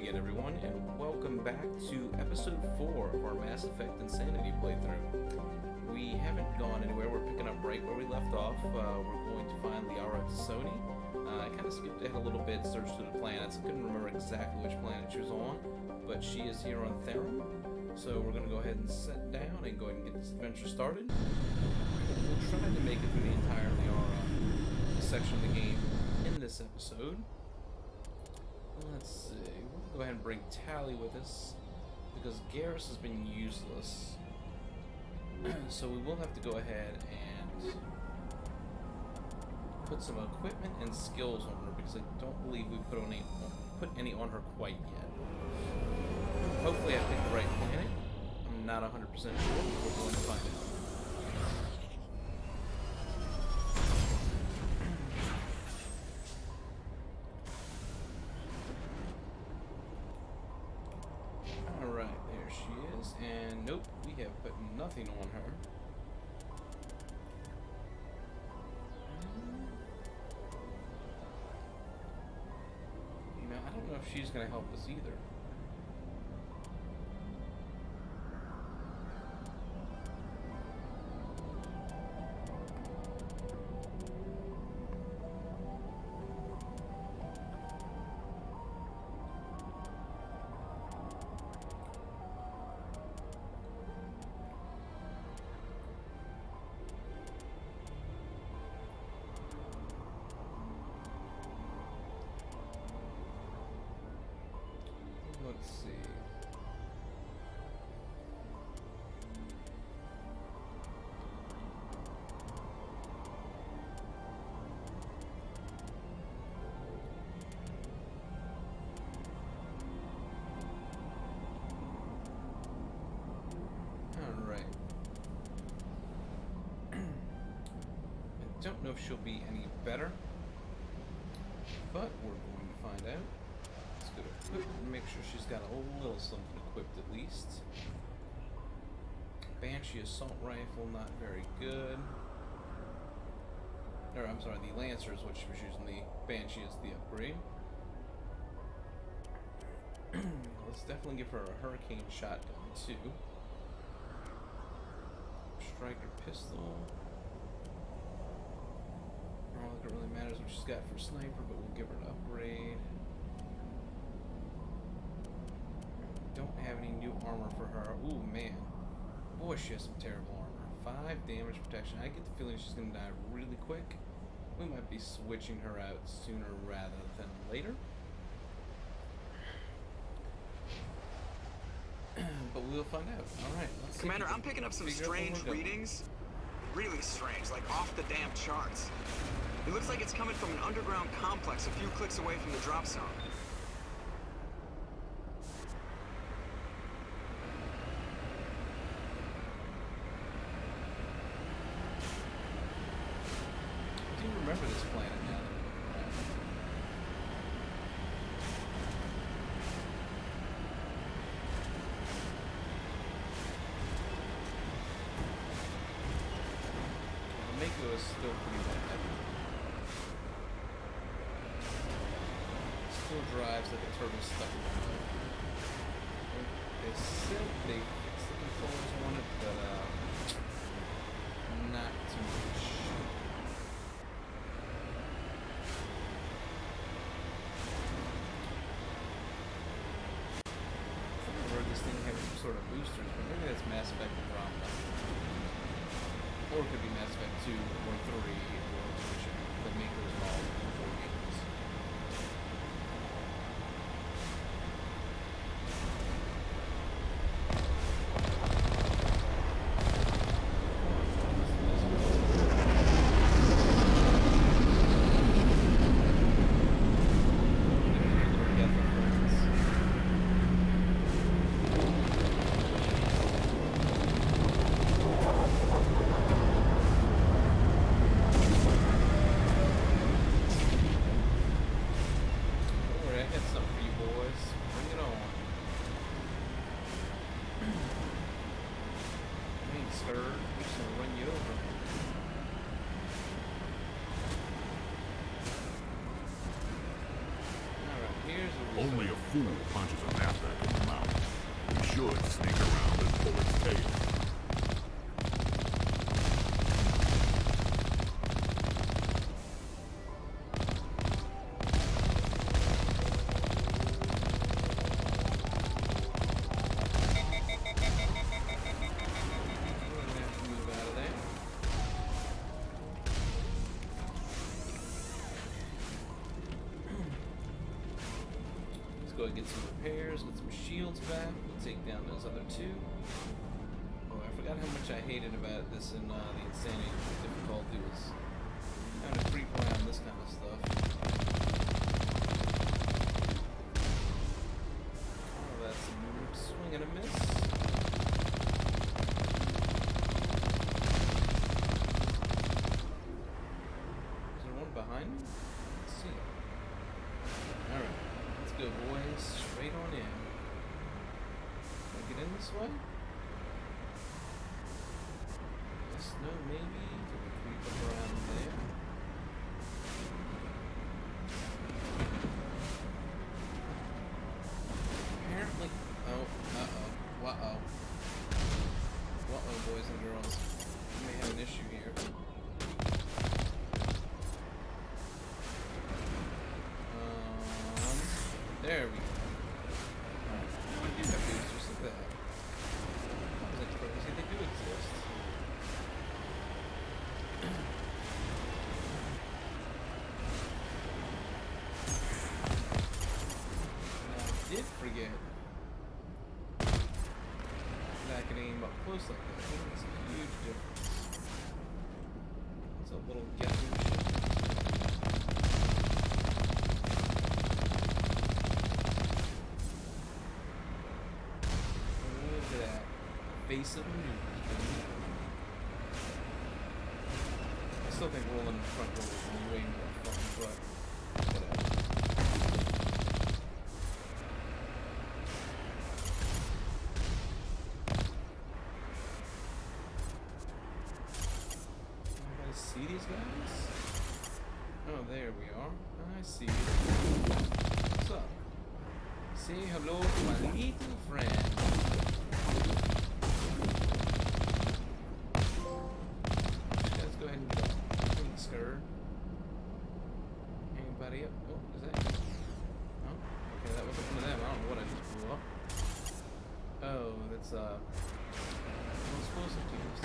again, everyone, and welcome back to episode 4 of our Mass Effect Insanity playthrough. We haven't gone anywhere. We're picking up right where we left off. We're going to find Liara T'soni. I kind of skipped ahead a little bit, searched through the planets. I couldn't remember exactly which planet she was on, but she is here on Therum. So we're going to go ahead and sit down and go ahead and get this adventure started. We'll try to make it through the entire Liara section of the game in this episode. Let's see, we'll go ahead and bring Tally with us, because Garrus has been useless. So we will have to go ahead and put some equipment and skills on her, because I don't believe we put any on her quite yet. Hopefully I picked the right planet. I'm not 100% sure, but we're going to find out. And nope, we have put nothing on her. Now, I don't know if she's going to help us either. Let's see. All right. I don't know if she'll be any better, but we're going to find out. Good equipment and make sure she's got a little something equipped at least. Banshee assault rifle, not very good. Or I'm sorry, the Lancer is what she was using. The Banshee is the upgrade. Let's definitely give her a Hurricane shotgun too. Striker pistol. I don't think it really matters what she's got for sniper, but we'll give her an upgrade. Don't have any new armor for her. Ooh, man. Boy, she has some terrible armor. 5 damage protection. I get the feeling she's going to die really quick. We might be switching her out sooner rather than later. But we'll find out. Alright, let's see. Commander, I'm picking up some strange readings. Really strange, like off the damn charts. It looks like it's coming from an underground complex a few clicks away from the drop zone. Remember this planet now. Mako is still pretty bad. Still drives like a turtle stuck in the mud. They said they fixed the controls on it, but not too much. This thing has some sort of boosters, but maybe that's Mass Effect Andromeda. Or it could be Mass Effect 2 or 3 or the makers of all 4 games. Only a fool punches a knapsack in the mouth. We should sneak around and pull its tail. Go and get some repairs, get some shields back. We'll take down those other two. Oh, I forgot how much I hated about this in the Insanity difficulty was kind of creep around this kind of stuff. Oh, that's a swing and a miss. Is there one behind me? Let's see. Alright. Go, boys, straight on in. Can I get in this way? Yes, no, maybe. Can we creep up around there? Apparently. Oh, uh-oh. Uh-oh. Uh-oh, boys and girls. We may have an issue here. There we go. I do have boosters, look at that. That was crazy, they do exist. Now I did forget that I can aim up close like that. That's a huge difference. It's a little guessing machine. Face of the news. I still think rolling in the front door would be way more fun, but whatever. Anybody see these guys? Oh, there we are. I see you. What's up? Say hello to my little friend. Anybody up? Oh, is that? Oh, okay, that wasn't one of them. I don't know what I just blew up. Oh, that's explosive tubes.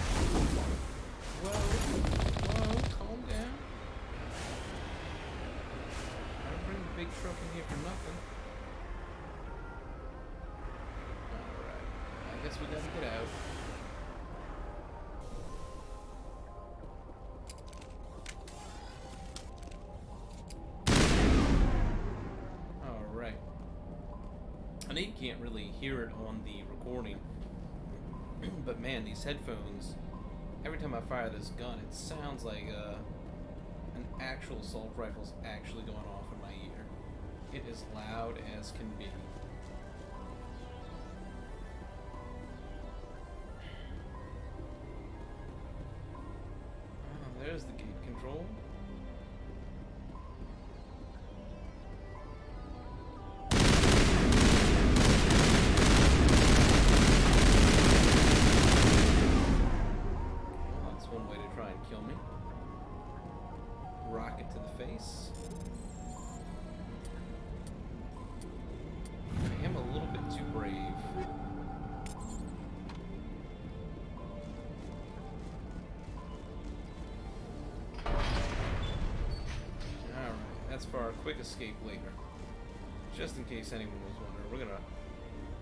Whoa, calm down. I don't bring the big truck in here for nothing. Alright, I guess we gotta get out. I know you can't really hear it on the recording, but man, these headphones, every time I fire this gun, it sounds like an actual assault rifle's actually going off in my ear. It is loud as can be. Oh, there's the gate control. Kill me. Rocket to the face. I am a little bit too brave. Alright, that's for our quick escape later. Just in case anyone was wondering, we're gonna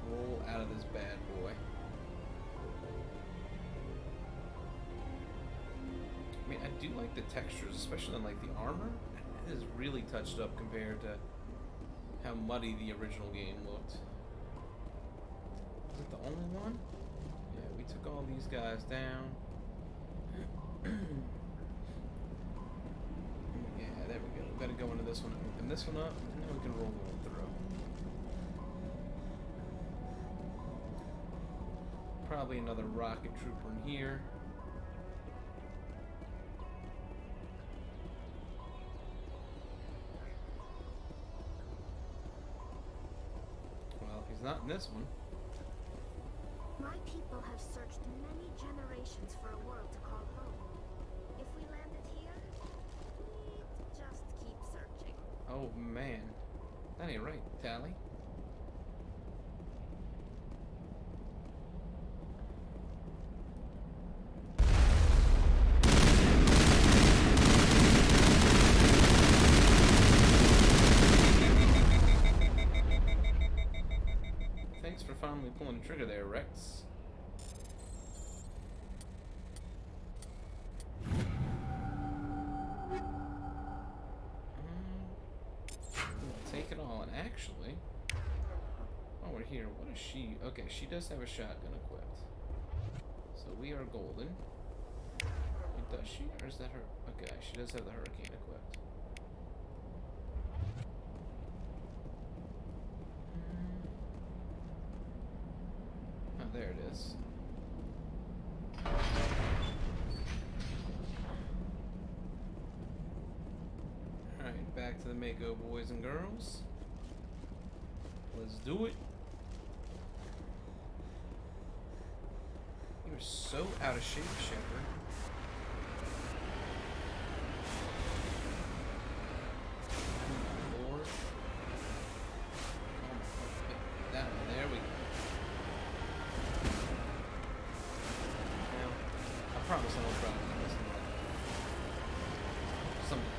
roll out of this bad boy. I mean, I do like the textures, especially on like the armor. It is really touched up compared to how muddy the original game looked. Is it the only one? Yeah, we took all these guys down. Yeah, there we go. We gotta go into this one and open this one up, and then we can roll the one through. Probably another rocket trooper in here. He's not in this one. My people have searched many generations for a world to call home. If we landed here, we'd just keep searching. Oh man. That ain't right, Tally. Thanks for finally pulling the trigger there, Rex. Take it all, and actually, while we're here, what is she? Okay, she does have a shotgun equipped, so we are golden. Wait, does she, or is that her? Okay, she does have the hurricane equipped. Oh, there it is. Alright, back to the Mako, boys and girls. Let's do it. You're so out of shape, Shepard. Lord. Oh, that one. There we go. Now, I promise I won't try to do this anymore. Sometimes.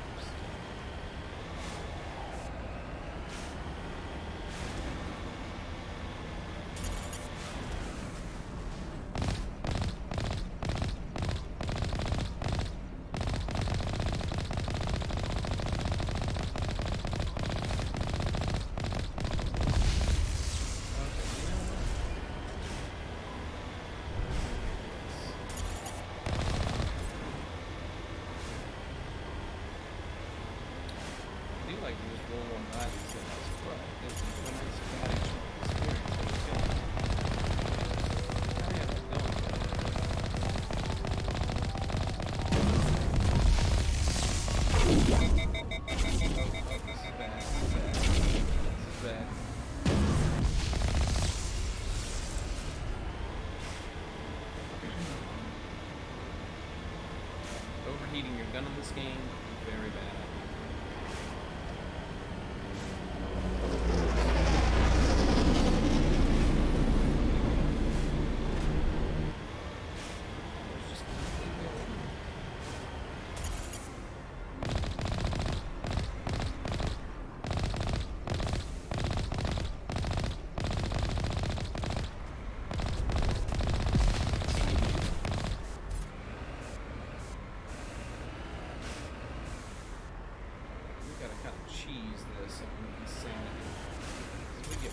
Overheating your gun in this game, very bad.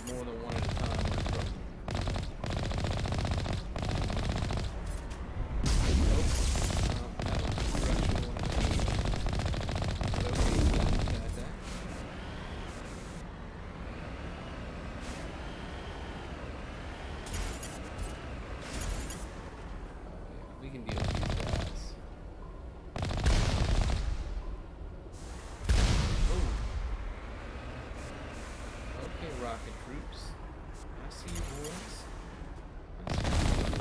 More than one at a time. We can deal with these guys. Okay, rocket troops. I see you, boys. I see you.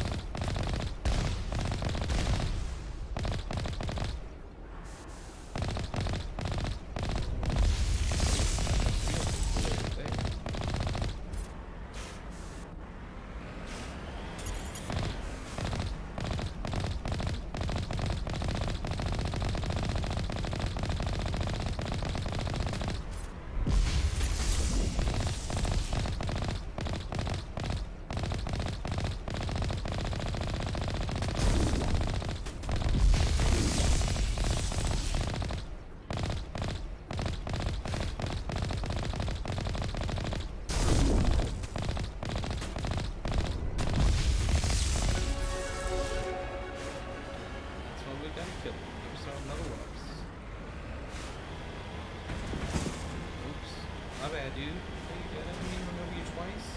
My bad, dude. I didn't even remember you twice.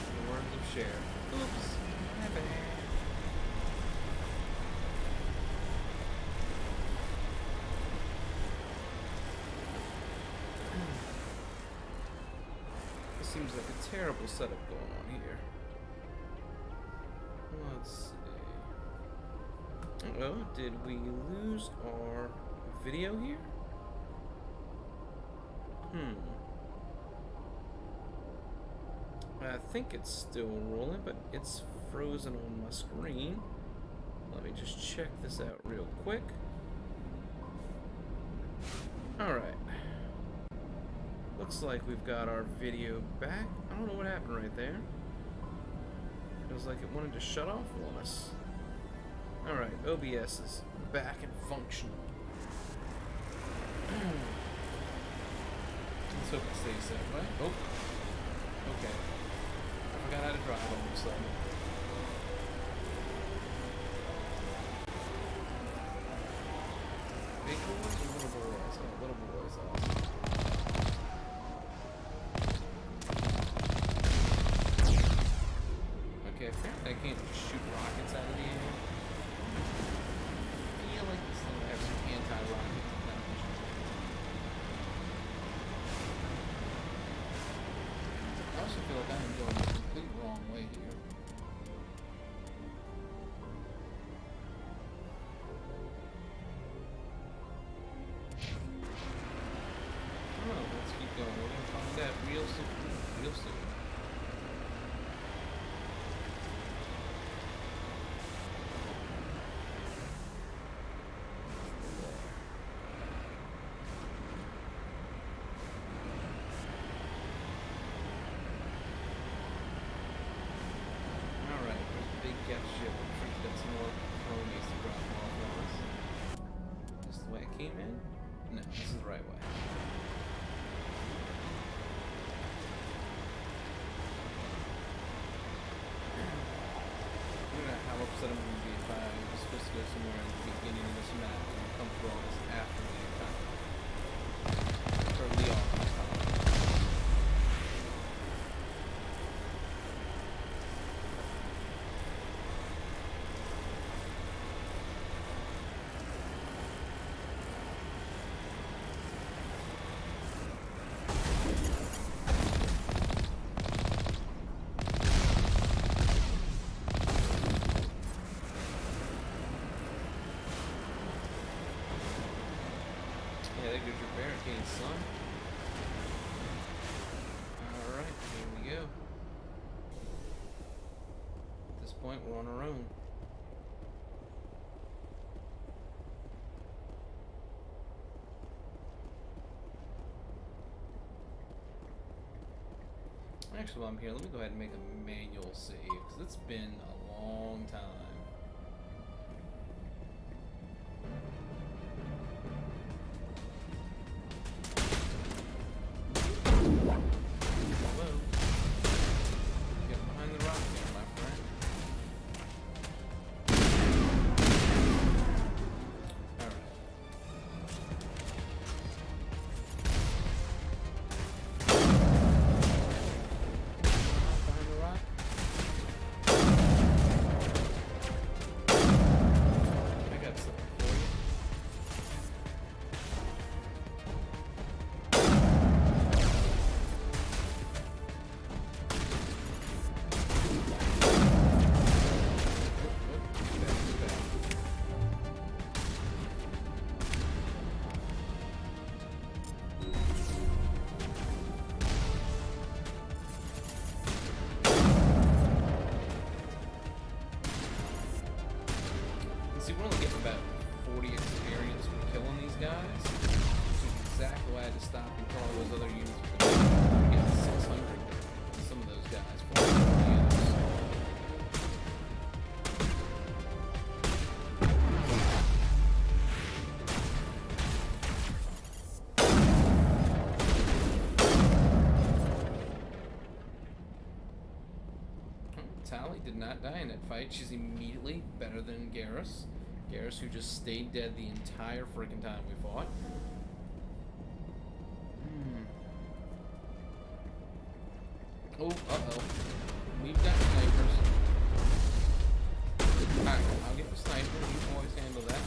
The words of share. Oops. My bad. seems like a terrible setup going on here. Let's see. Oh, did we lose our video here? I think it's still rolling, but it's frozen on my screen. Let me just check this out real quick. Alright. Looks like we've got our video back. I don't know what happened right there. Feels like it wanted to shut off on us. Alright, OBS is back and functional. Let's hope it stays that way. Oh. Okay. I forgot how to drive all of a sudden. Big boys or little boys? Oh, little boys. Awesome. Okay, apparently I can't shoot rockets out of the air. I feel like this thing has some anti-rocket technology. I also feel like I'm going the complete wrong way here. Oh, let's keep going. We're gonna find that real soon. Real soon. Came in? No, this is the right way. I don't know how upset I'm going to be if I was supposed to go somewhere at the beginning of this map and come through all this after the attack. Or Liara T'soni. Yeah, there goes your barricade, son. Alright, here we go. At this point, we're on our own. Actually, while I'm here, let me go ahead and make a manual save, because it's been a long time. See, we're only getting about 40 experience from killing these guys, which is exactly why I had to stop and kill all those other units. We're getting 600 on some of those guys. 400 units. Tali did not die in that fight. She's immediately better than Garrus. Garrus, who just stayed dead the entire freaking time we fought. Oh, uh-oh. We've got snipers. Alright, I'll get the sniper. You boys handle that.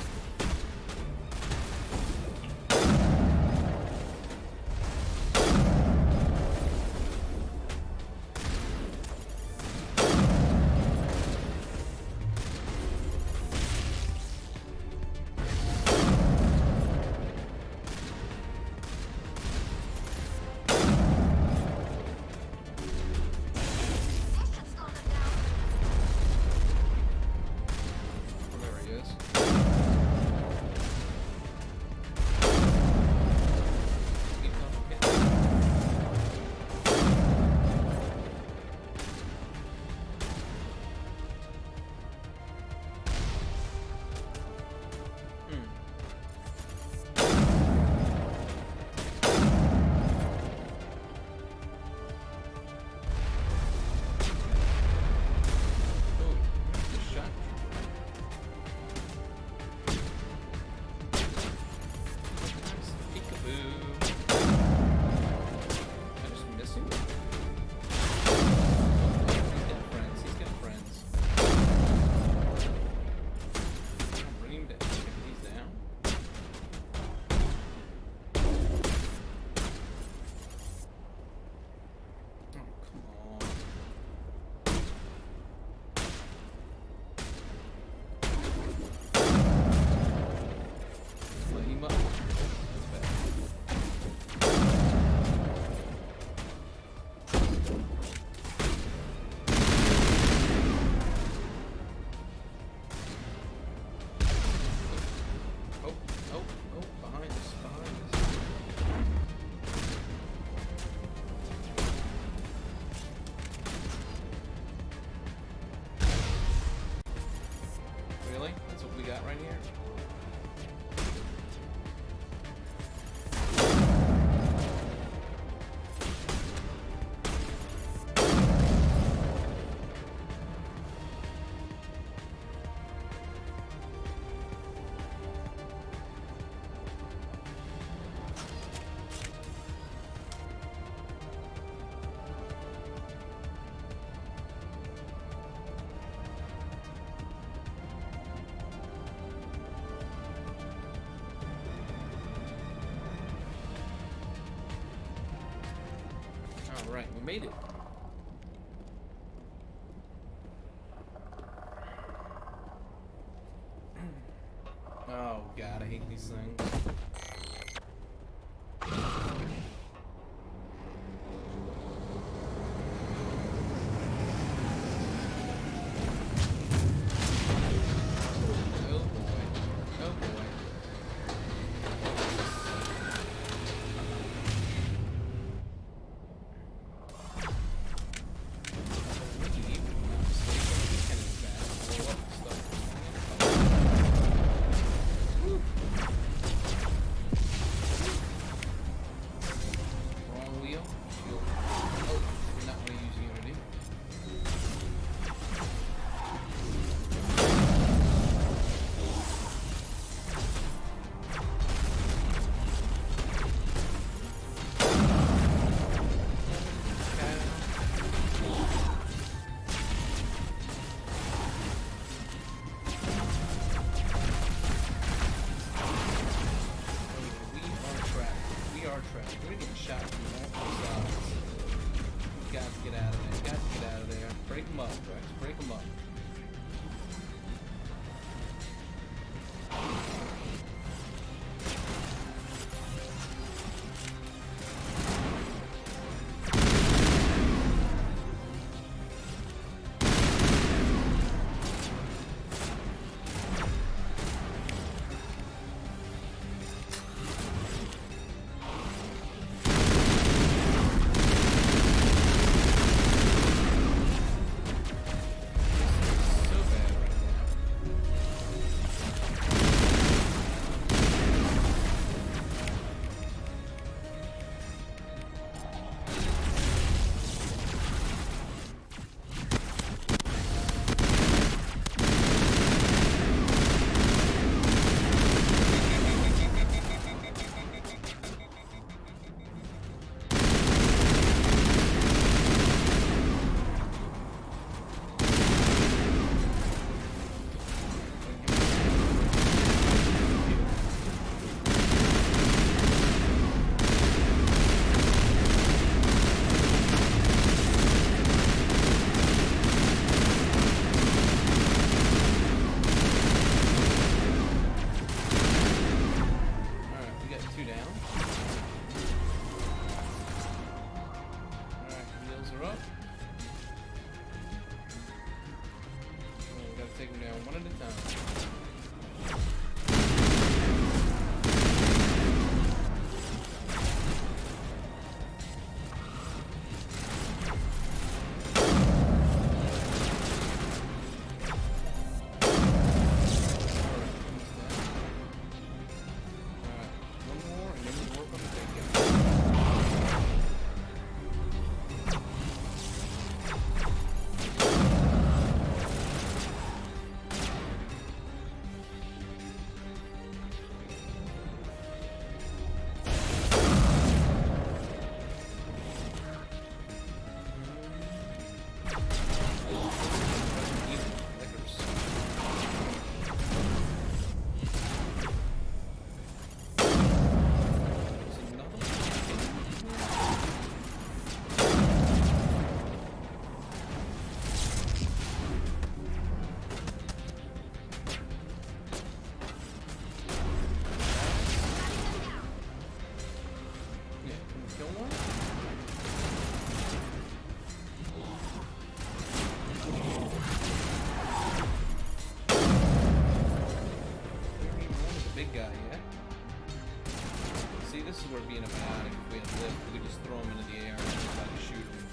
Alright, we made it. Oh god, I hate these things. were being a maniac. If we had lived, we could just throw him into the air and try to shoot him.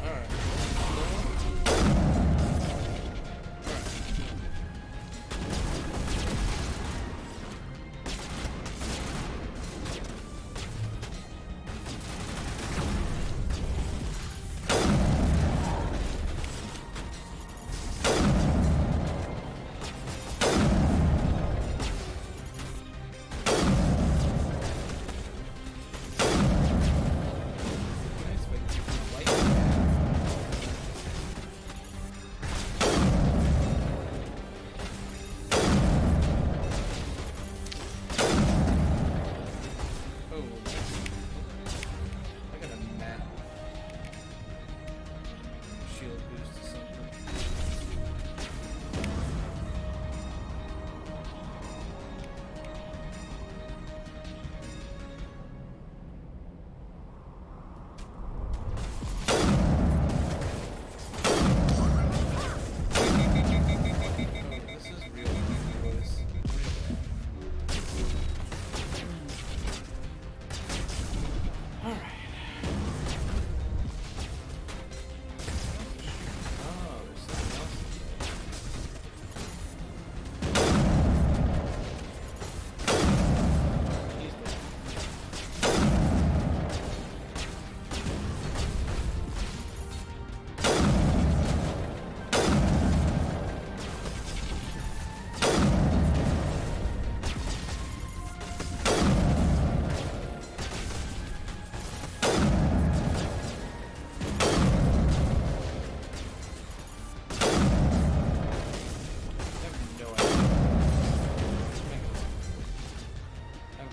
Alright.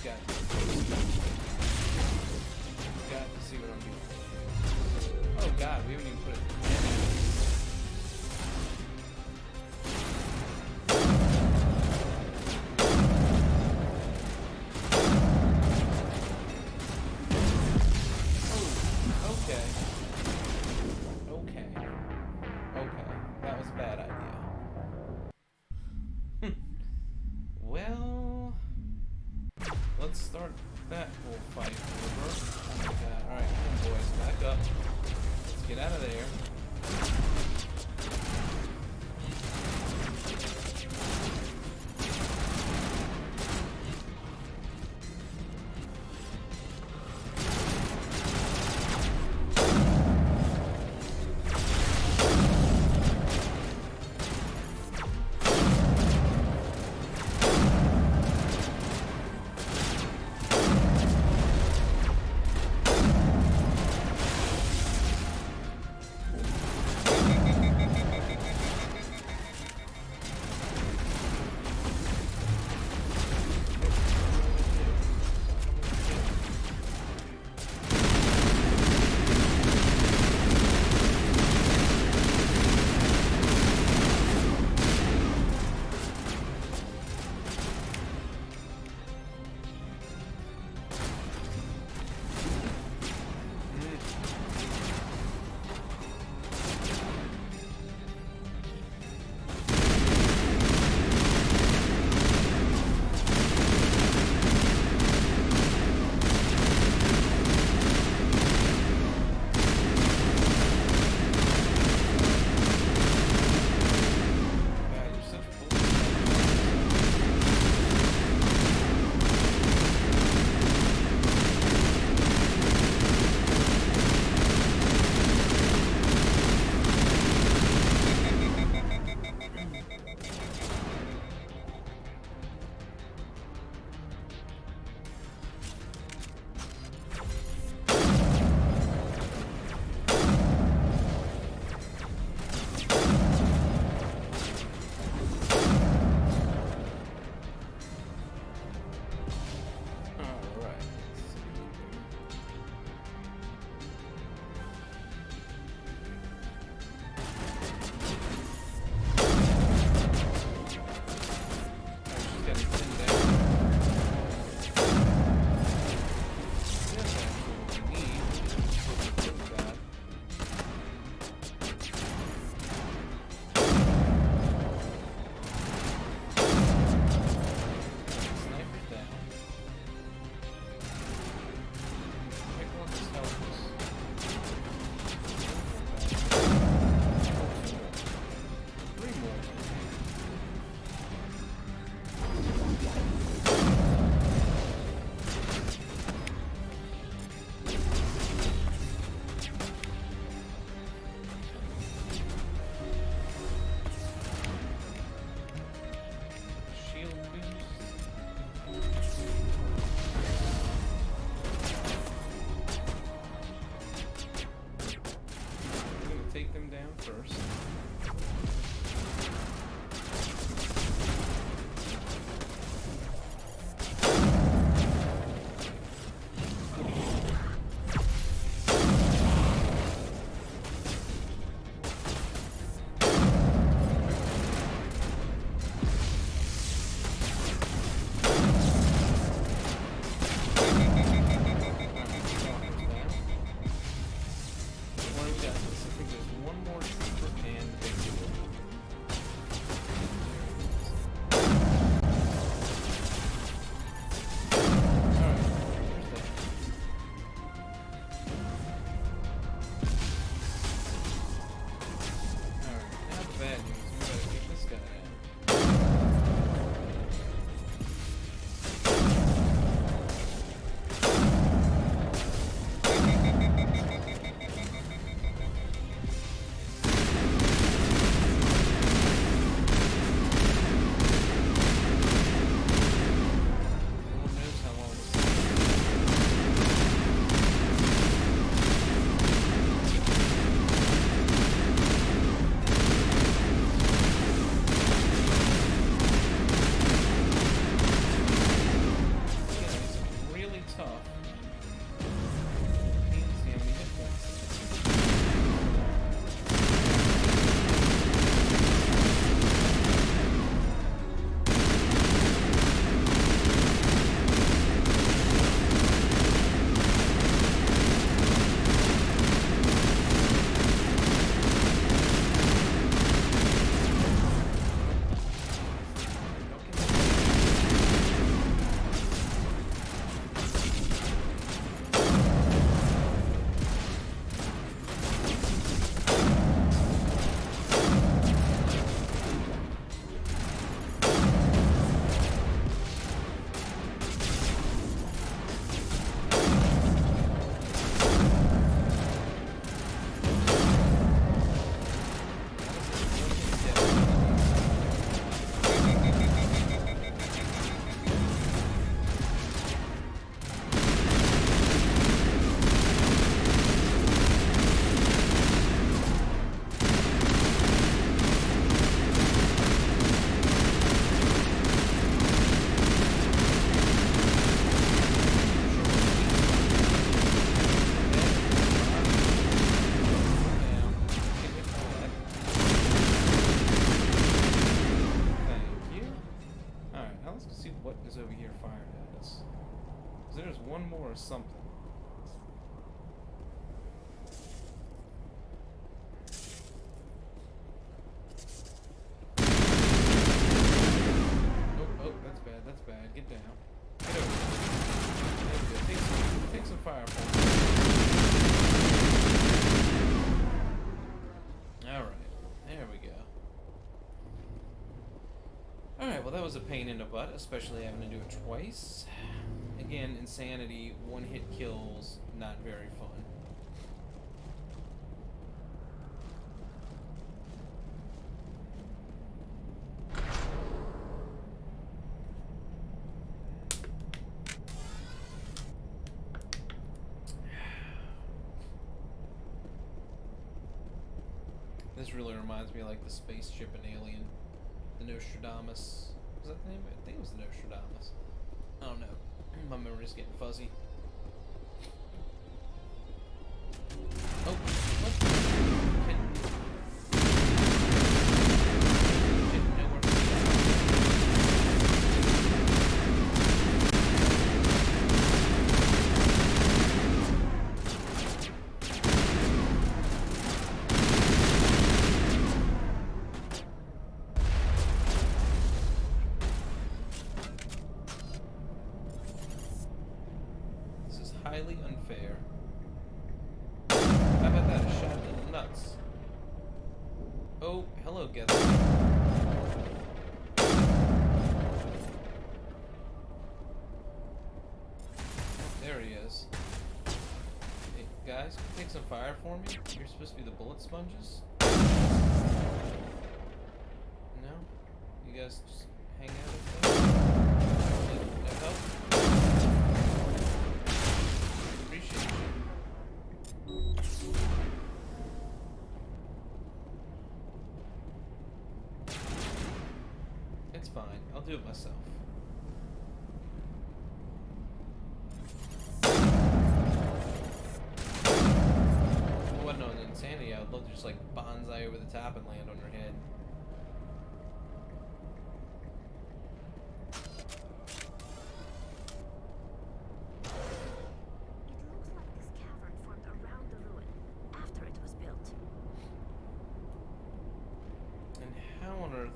got to see what I'm doing. Oh god, we haven't even put it. Okay. That was a bad idea. Well, let's start that whole fight over. Oh my god. Alright, come on boys, back up. Let's get out of there. let's go see what is over here fired at us. 'Cause there's one more or something. Oh, that's bad, that's bad. Get down. Get over here. There we go. Take some fire for me. Alright, there we go. Alright, well that was a pain in the butt, especially having to do it twice. Again, insanity, one hit kills, not very fun. This really reminds me of like the spaceship in Alien, the Nostradamus. Was that the name? I think it was the Nostradamus. I don't know. My memory's getting fuzzy. Oh, what? Didn't know where to highly unfair. How about that? A shot in the nuts. Oh, hello, Gether. There he is. Hey, guys, can you take some fire for me? You're supposed to be the bullet sponges? No? You guys just hang out with them? No help? It's fine. I'll do it myself. If it wasn't on insanity, I would love to just like bonsai over the top and land on her head.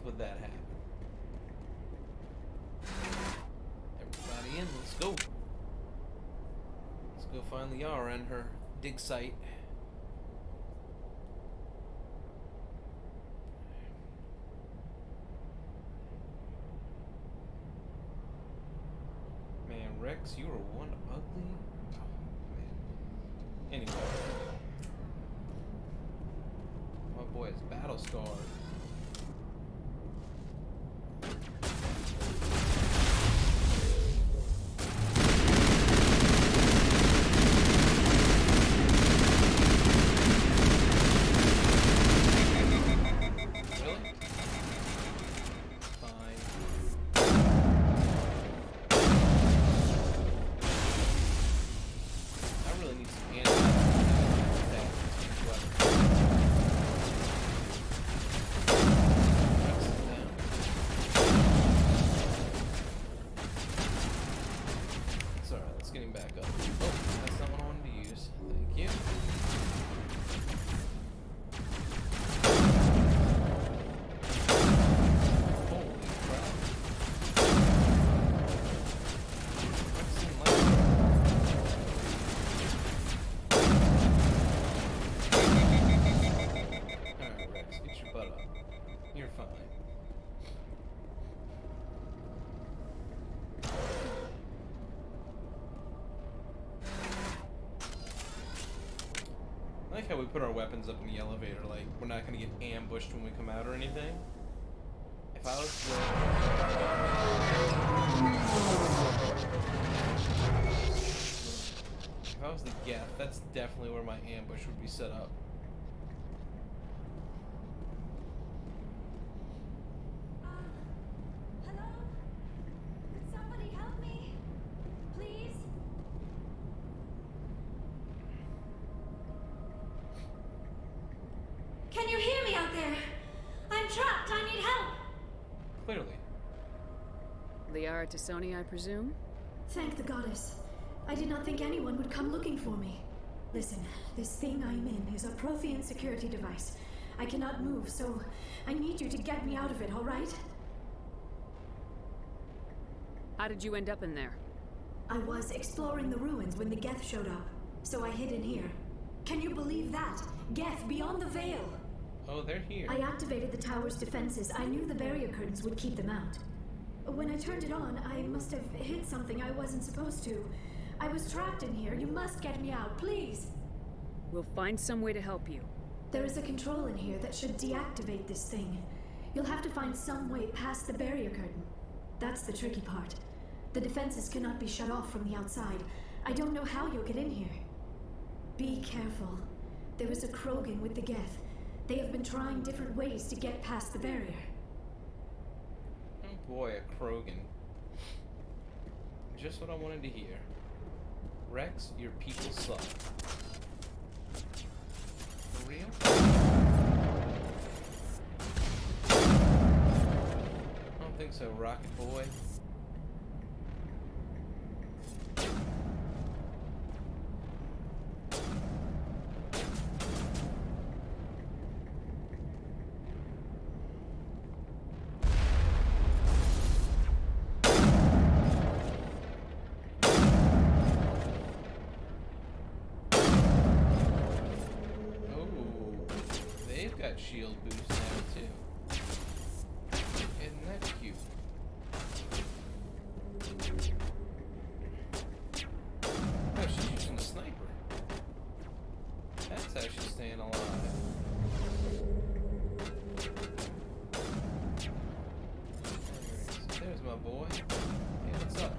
Would that happen? Everybody in, let's go. Let's go find Liara and her dig site. Man, Rex, you are one ugly. Oh, man. Anyway. My boy is battle scarred. I like how we put our weapons up in the elevator, like we're not gonna get ambushed when we come out or anything. If I was the Geth, that's definitely where my ambush would be set up. Hello? Could somebody help me? Please? Can you hear me out there? I'm trapped. I need help. Clearly. Liara T'soni, I presume? Thank the goddess. I did not think anyone would come looking for me. Listen, this thing I'm in is a Prothean security device. I cannot move, so I need you to get me out of it, all right? How did you end up in there? I was exploring the ruins when the Geth showed up, so I hid in here. Can you believe that? Geth beyond the veil! Oh, they're here. I activated the tower's defenses. I knew the barrier curtains would keep them out. When I turned it on, I must have hit something I wasn't supposed to. I was trapped in here. You must get me out, please! We'll find some way to help you. There is a control in here that should deactivate this thing. You'll have to find some way past the barrier curtain. That's the tricky part. The defenses cannot be shut off from the outside. I don't know how you'll get in here. Be careful. There is a Krogan with the Geth. They have been trying different ways to get past the barrier. Oh boy, a Krogan. Just what I wanted to hear. Rex, your people suck. For real? I don't think so, Rocket Boy. Shield boost now too. Isn't that cute? Oh, she's using a sniper. That's how she's staying alive. There's my boy. Hey, what's up?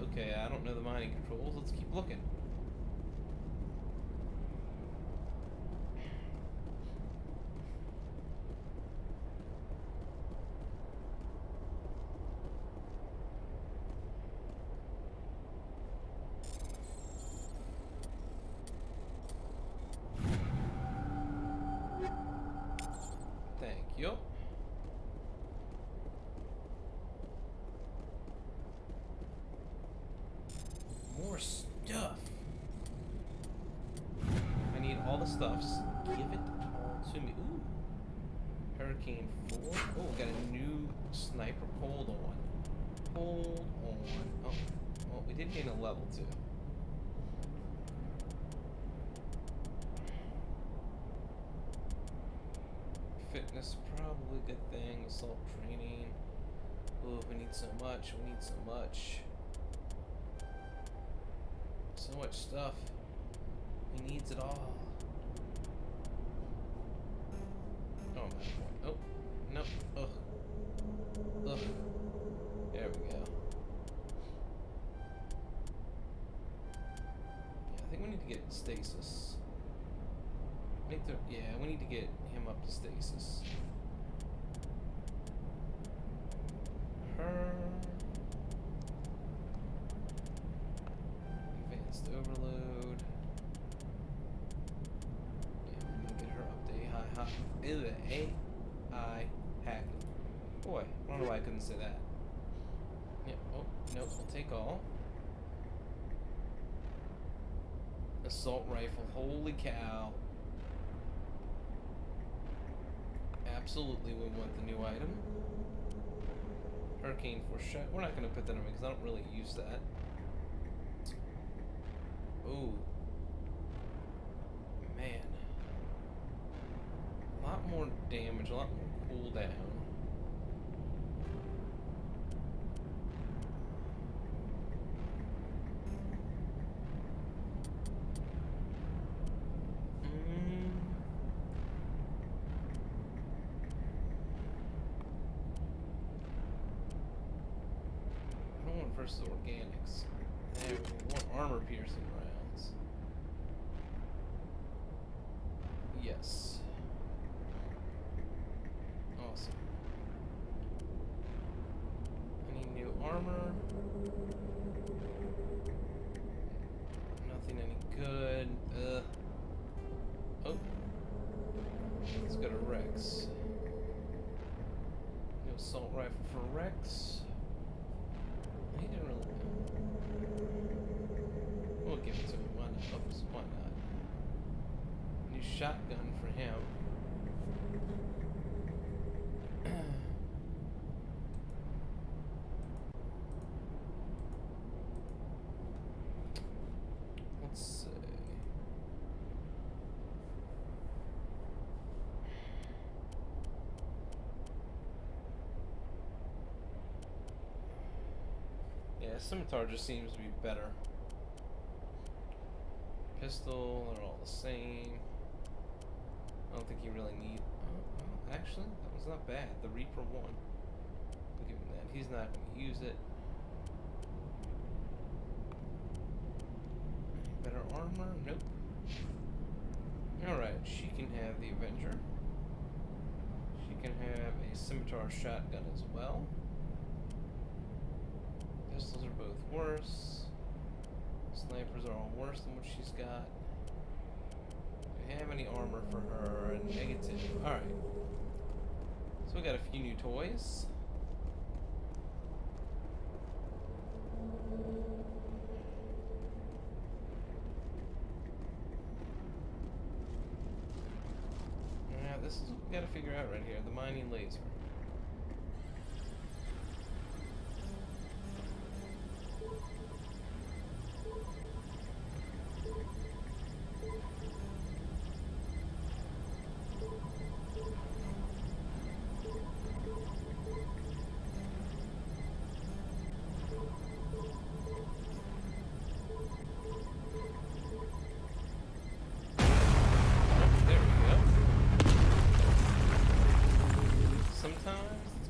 Okay, I don't know the mining controls. Let's keep looking. Thank you. More stuff. I need all the stuffs. Give it all to me. Ooh. Hurricane 4. Oh, we got a new sniper. Hold on. Hold on. Oh, well, we did gain a level too. Fitness, probably a good thing. Assault training. Oh, we need so much. We need so much. So much stuff. He needs it all. Oh, my. Oh, no. Ugh. Ugh. There we go. Yeah, I think we need to get stasis. Yeah, we need to get him up to stasis. Her. Advanced overload. Yeah, we need to get her up to AI hacking. Boy, I don't know why I couldn't say that. Yeah, oh, nope, we'll take all. Assault rifle, holy cow. Absolutely we want the new item. Hurricane Force shot. We're not going to put that on because I don't really use that. Ooh. Man. A lot more damage, a lot more cooldown. Versus organics. There we go. More armor piercing rounds. Yes. Awesome. I need new armor. Nothing any good. Oh. Let's go to Rex. New assault rifle for Rex. He didn't really. We'll give it to him. Why not? Oops, why not? New shotgun for him. Let's see. Yeah, scimitar just seems to be better. Pistol, they're all the same. I don't think you really need. Actually, that was not bad. The Reaper 1. We'll give him that. He's not going to use it. Better armor? Nope. Alright, she can have the Avenger. She can have a scimitar shotgun as well. Pistols are both worse. Snipers are all worse than what she's got. Do we have any armor for her? Negative. Alright. So we got a few new toys. Now this is what we gotta figure out right here. The mining laser.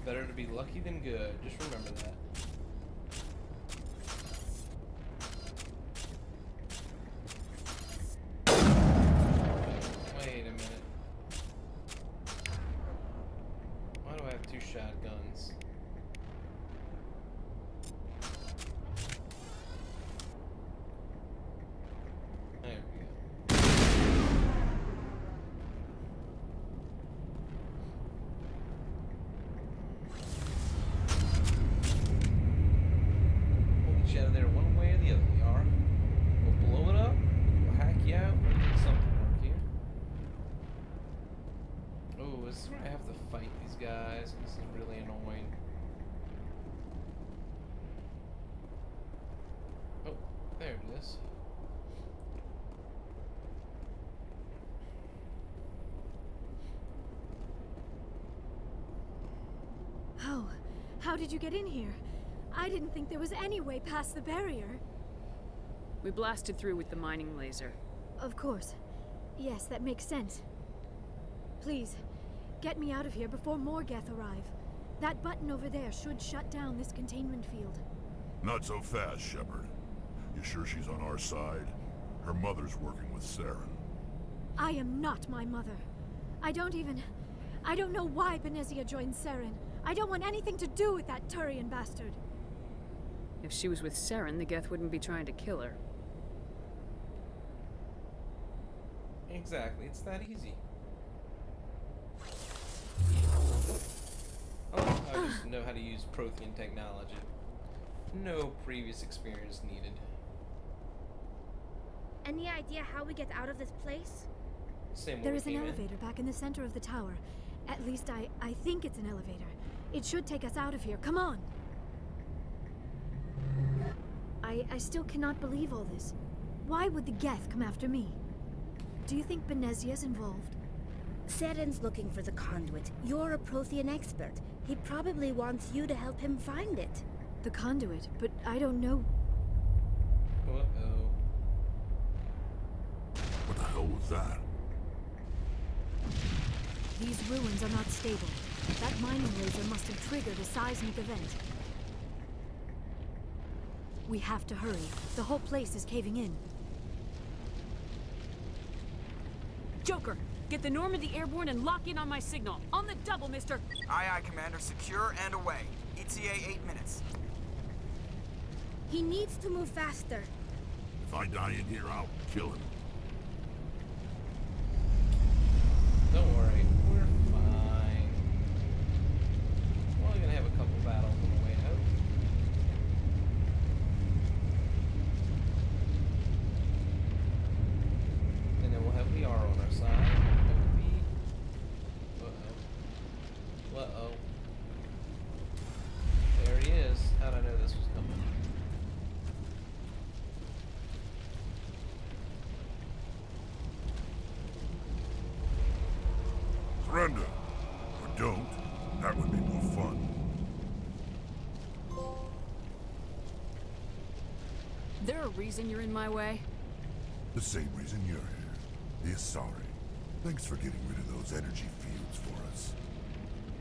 Better to be lucky than good. Just remember that. Wait a minute. Why do I have two shotguns? There we go. Out of there one way or the other, we are. We'll blow it up, we'll hack you out, we'll make something work here. Oh, this is where I have to fight these guys. This is really annoying. Oh, there it is. How did you get in here? I didn't think there was any way past the barrier. We blasted through with the mining laser. Of course. Yes, that makes sense. Please, get me out of here before more Geth arrive. That button over there should shut down this containment field. Not so fast, Shepard. You sure she's on our side? Her mother's working with Saren. I am not my mother. I don't know why Benezia joined Saren. I don't want anything to do with that Turian bastard. If she was with Saren, the Geth wouldn't be trying to kill her. Exactly, it's that easy. Oh, I just know how to use Prothean technology. No previous experience needed. Any idea how we get out of this place? Same way There we is an came in. elevator back in the center of the tower. At least I think it's an elevator. It should take us out of here. Come on. I still cannot believe all this. Why would the Geth come after me? Do you think Benezia's involved? Seren's looking for the conduit. You're a Prothean expert. He probably wants you to help him find it. The conduit, but I don't know. Uh-oh. What the hell was that? These ruins are not stable. That mining laser must have triggered a seismic event. We have to hurry. The whole place is caving in. Joker, get the Normandy airborne and lock in on my signal. On the double, mister. Aye, aye, Commander. Secure and away. ETA 8 minutes. He needs to move faster. If I die in here, I'll kill him. Don't worry, we're fine. We're only gonna have a couple battles on the way out. And then we'll have Liara on our side. Uh-oh. Uh-oh. There he is. How'd I know this was coming? Surrender. Or don't. That would be more fun. There a reason you're in my way? The same reason you're here. The Asari. Thanks for getting rid of those energy fields for us.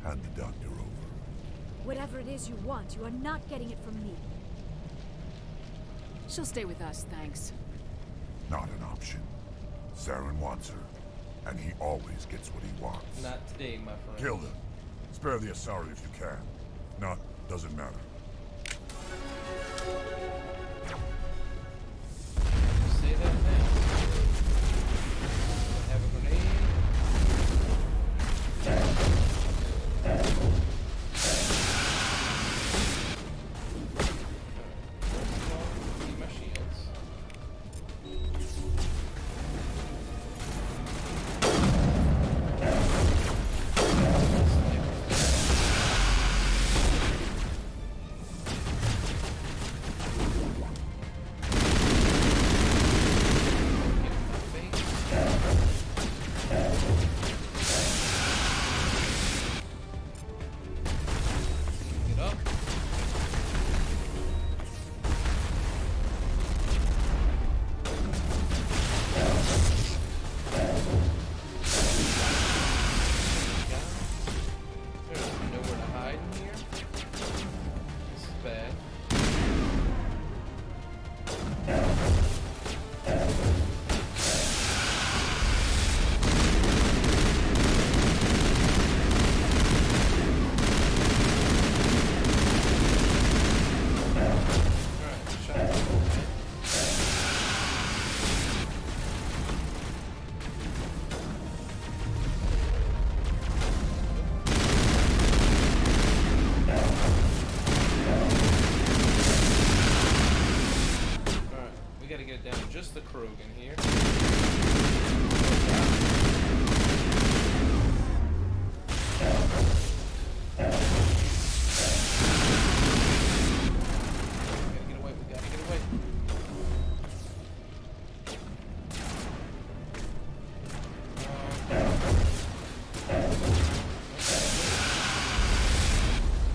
Hand the doctor over. Whatever it is you want, you are not getting it from me. She'll stay with us, thanks. Not an option. Saren wants her. And he always gets what he wants. Not today, my friend. Kill them. Spare the Asari if you can. If not, doesn't matter. Say that now. Have a grenade. Keep my shields. Get up. There's nowhere to hide in here. This is bad. Alright, shot. Alright, we gotta get it down to just the Krogan here. We gotta get away, we gotta get away.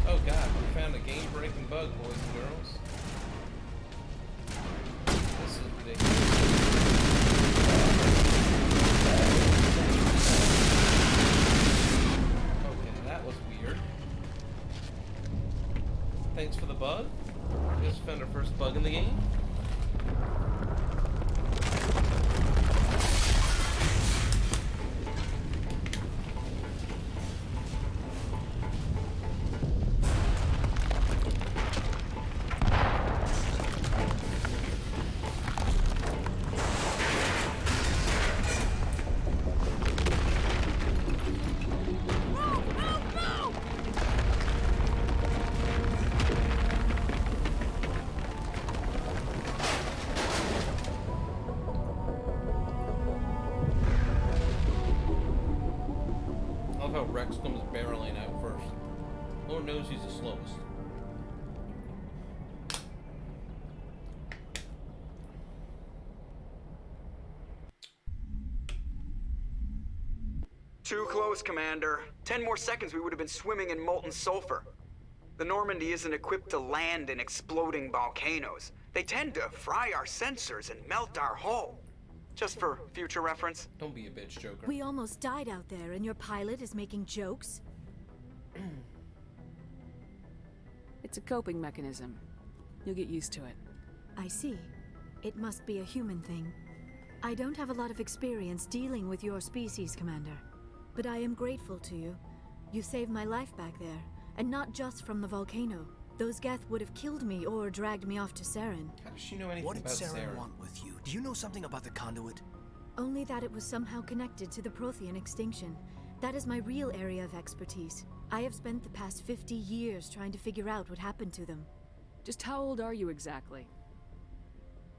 Oh god, we found a game-breaking bug, boys and girls. This is ridiculous. Okay, that was weird. Thanks for the bug. We just found our first bug in the game. I love how Rex comes barreling out first. Lord knows he's the slowest. Too close, Commander. 10 more seconds we would have been swimming in molten sulfur. The Normandy isn't equipped to land in exploding volcanoes. They tend to fry our sensors and melt our hull. Just for future reference. Don't be a bitch, Joker. We almost died out there, and your pilot is making jokes? It's a coping mechanism. You'll get used to it. I see. It must be a human thing. I don't have a lot of experience dealing with your species, Commander. But I am grateful to you. You saved my life back there, and not just from the volcano. Those Geth would have killed me or dragged me off to Saren. How does she know anything What did about Saren want with you? Do you know something about the conduit? Only that it was somehow connected to the Prothean extinction. That is my real area of expertise. I have spent the past 50 years trying to figure out what happened to them. Just how old are you exactly?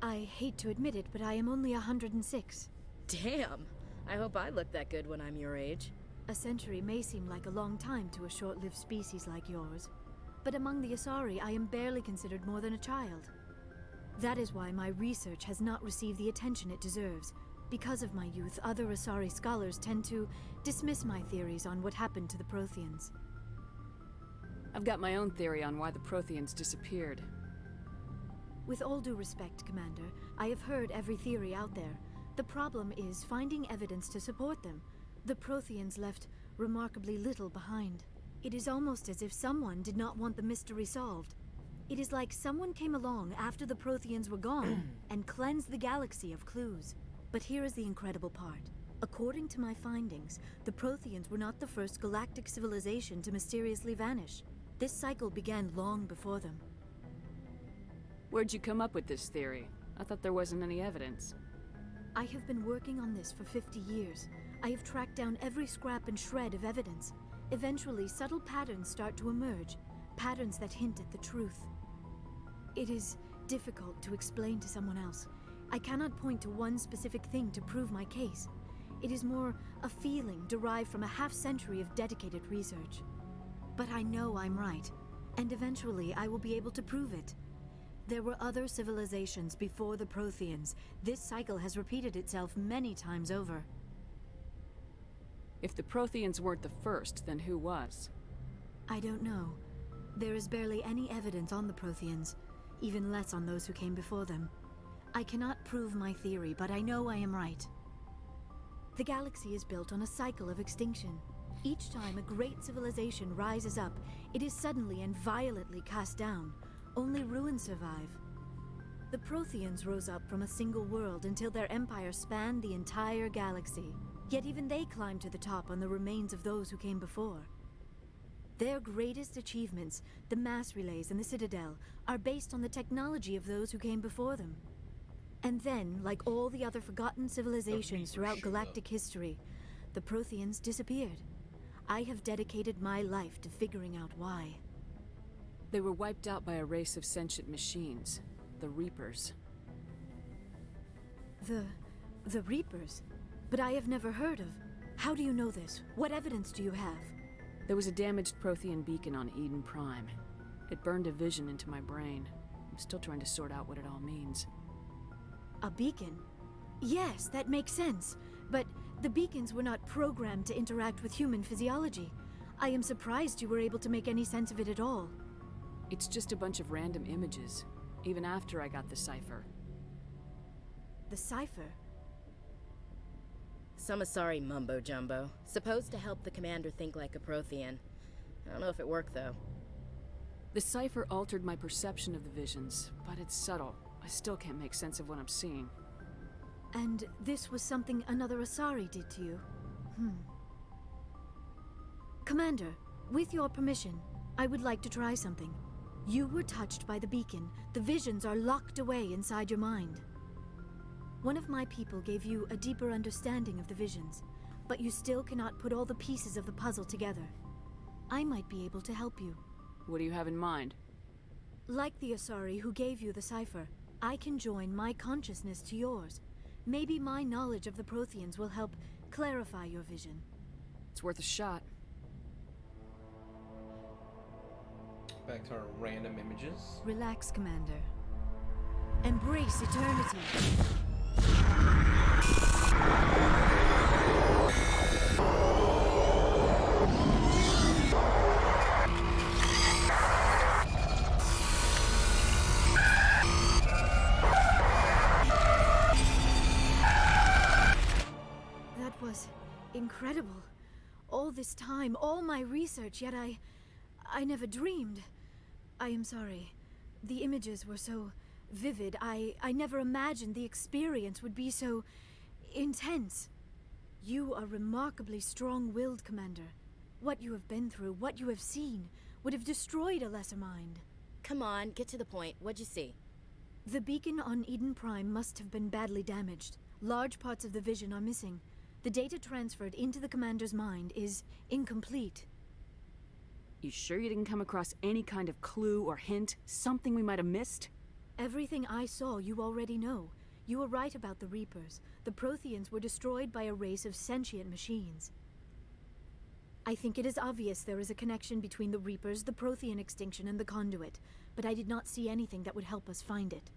I hate to admit it, but I am only 106. Damn! I hope I look that good when I'm your age. A century may seem like a long time to a short-lived species like yours. But among the Asari, I am barely considered more than a child. That is why my research has not received the attention it deserves. Because of my youth, other Asari scholars tend to dismiss my theories on what happened to the Protheans. I've got my own theory on why the Protheans disappeared. With all due respect, Commander, I have heard every theory out there. The problem is finding evidence to support them. The Protheans left remarkably little behind. It is almost as if someone did not want the mystery solved. It is like someone came along after the Protheans were gone and cleansed the galaxy of clues. But here is the incredible part. According to my findings, the Protheans were not the first galactic civilization to mysteriously vanish. This cycle began long before them. Where'd you come up with this theory? I thought there wasn't any evidence. I have been working on this for 50 years. I have tracked down every scrap and shred of evidence. Eventually, subtle patterns start to emerge, patterns that hint at the truth. It is difficult to explain to someone else. I cannot point to one specific thing to prove my case. It is more a feeling derived from a half-century of dedicated research. But I know I'm right, and eventually I will be able to prove it. There were other civilizations before the Protheans. This cycle has repeated itself many times over. If the Protheans weren't the first, then who was? I don't know. There is barely any evidence on the Protheans, even less on those who came before them. I cannot prove my theory, but I know I am right. The galaxy is built on a cycle of extinction. Each time a great civilization rises up, it is suddenly and violently cast down. Only ruins survive. The Protheans rose up from a single world until their empire spanned the entire galaxy. Yet even they climbed to the top on the remains of those who came before. Their greatest achievements, the mass relays and the Citadel, are based on the technology of those who came before them. And then, like all the other forgotten civilizations throughout galactic history, the Protheans disappeared. I have dedicated my life to figuring out why. They were wiped out by a race of sentient machines, the Reapers. The Reapers? But I have never heard of. How do you know this? What evidence do you have? There was a damaged Prothean beacon on Eden Prime. It burned a vision into my brain. I'm still trying to sort out what it all means. A beacon? Yes, that makes sense. But the beacons were not programmed to interact with human physiology. I am surprised you were able to make any sense of it at all. It's just a bunch of random images, even after I got the cipher. The cipher? Some Asari mumbo-jumbo, supposed to help the commander think like a Prothean. I don't know if it worked, though. The cipher altered my perception of the visions, but it's subtle. I still can't make sense of what I'm seeing. And this was something another Asari did to you? Commander, with your permission, I would like to try something. You were touched by the beacon. The visions are locked away inside your mind. One of my people gave you a deeper understanding of the visions, but you still cannot put all the pieces of the puzzle together. I might be able to help you. What do you have in mind? Like the Asari who gave you the cipher, I can join my consciousness to yours. Maybe my knowledge of the Protheans will help clarify your vision. It's worth a shot. Back to our random images. Relax, Commander. Embrace eternity. incredible. All this time, all my research, yet I never dreamed. I am sorry. The images were so vivid. I never imagined the experience would be so intense. You are remarkably strong-willed, Commander. What you have been through, what you have seen, would have destroyed a lesser mind. Come on, get to the point. What'd you see? The beacon on Eden Prime must have been badly damaged. Large parts of the vision are missing. The data transferred into the Commander's mind is incomplete. You sure you didn't come across any kind of clue or hint? Something we might have missed? Everything I saw you already know. You were right about the Reapers. The Protheans were destroyed by a race of sentient machines. I think it is obvious there is a connection between the Reapers, the Prothean extinction, and the Conduit, but I did not see anything that would help us find it.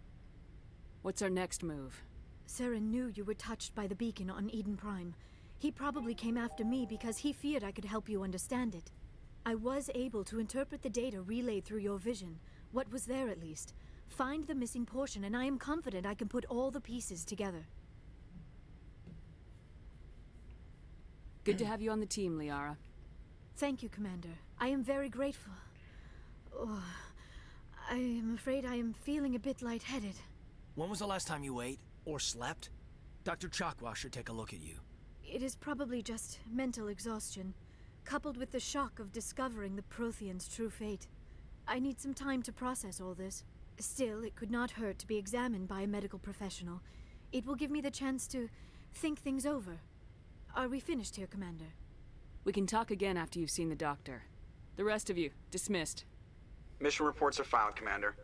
What's our next move? Saren knew you were touched by the beacon on Eden Prime. He probably came after me because he feared I could help you understand it. I was able to interpret the data relayed through your vision, what was there at least, find the missing portion, and I am confident I can put all the pieces together. Good to have you on the team, Liara. Thank you, Commander. I am very grateful. Oh, I am afraid I am feeling a bit lightheaded. When was the last time you ate? Or slept? Dr. Chakwa should take a look at you. It is probably just mental exhaustion, coupled with the shock of discovering the Prothean's true fate. I need some time to process all this. Still, it could not hurt to be examined by a medical professional. It will give me the chance to think things over. Are we finished here, Commander? We can talk again after you've seen the doctor. The rest of you, dismissed. Mission reports are filed, Commander.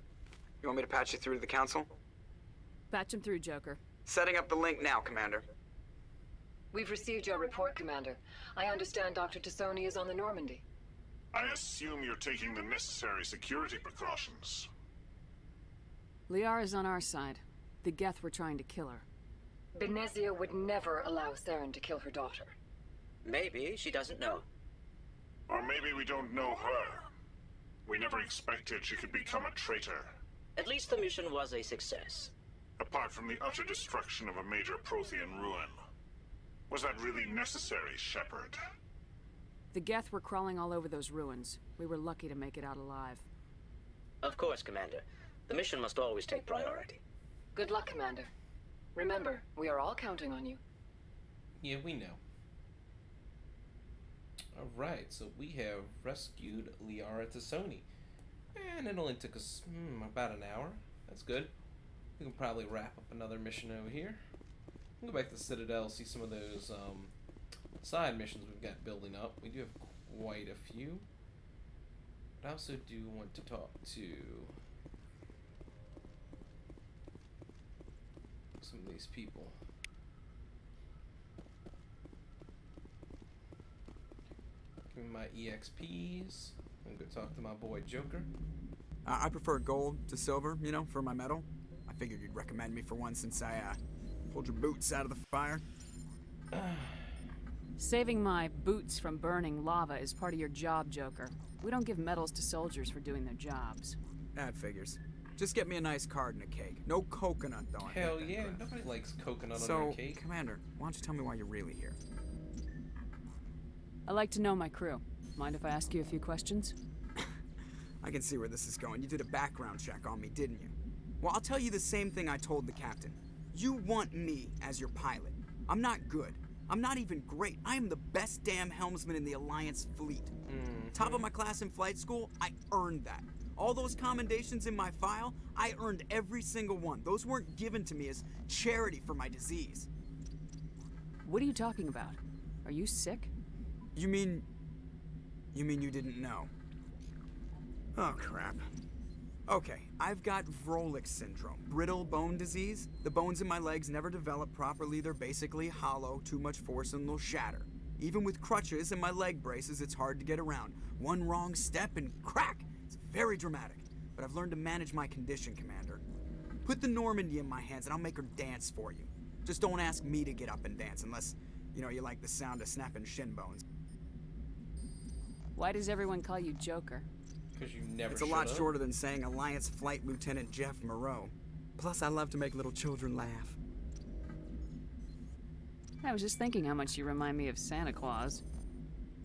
You want me to patch you through to the Council? Patch him through, Joker. Setting up the link now, Commander. We've received your report, Commander. I understand Dr. T'soni is on the Normandy. I assume you're taking the necessary security precautions. Liara's on our side. The Geth were trying to kill her. Benezia would never allow Therum to kill her daughter. Maybe she doesn't know. Or maybe we don't know her. We never expected she could become a traitor. At least the mission was a success. Apart from the utter destruction of a major Prothean ruin. Was that really necessary, Shepard? The Geth were crawling all over those ruins. We were lucky to make it out alive. Of course, Commander. The mission must always take priority. Good luck, Commander. Remember, we are all counting on you. Yeah, we know. Alright, so we have rescued Liara T'soni. And it only took us about an hour. That's good. We can probably wrap up another mission over here. We'll go back to the Citadel, see some of those side missions we've got building up. We do have quite a few. But I also do want to talk to some of these people. Give me my EXPs. I'm gonna go talk to my boy Joker. I prefer gold to silver, you know, for my medal. I figured you'd recommend me for one since I pulled your boots out of the fire. Saving my boots from burning lava is part of your job, Joker. We don't give medals to soldiers for doing their jobs. That figures. Just get me a nice card and a cake. No coconut, though. Hell yeah, nobody likes coconut on their cake. Commander, why don't you tell me why you're really here? I like to know my crew. Mind if I ask you a few questions? I can see where this is going. You did a background check on me, didn't you? Well, I'll tell you the same thing I told the captain. You want me as your pilot. I'm not good. I'm not even great. I am the best damn helmsman in the Alliance fleet. Top of my class in flight school, I earned that. All those commendations in my file, I earned every single one. Those weren't given to me as charity for my disease. What are you talking about? Are you sick? You mean you didn't know? Oh, crap. Okay, I've got Vrolik syndrome, brittle bone disease. The bones in my legs never develop properly. They're basically hollow, too much force and they'll shatter. Even with crutches and my leg braces, it's hard to get around. One wrong step and crack! It's very dramatic. But I've learned to manage my condition, Commander. Put the Normandy in my hands and I'll make her dance for you. Just don't ask me to get up and dance unless, you know, you like the sound of snapping shin bones. Why does everyone call you Joker? Because you never It's a lot shorter than saying Alliance Flight Lieutenant Jeff Moreau. Plus, I love to make little children laugh. I was just thinking how much you remind me of Santa Claus.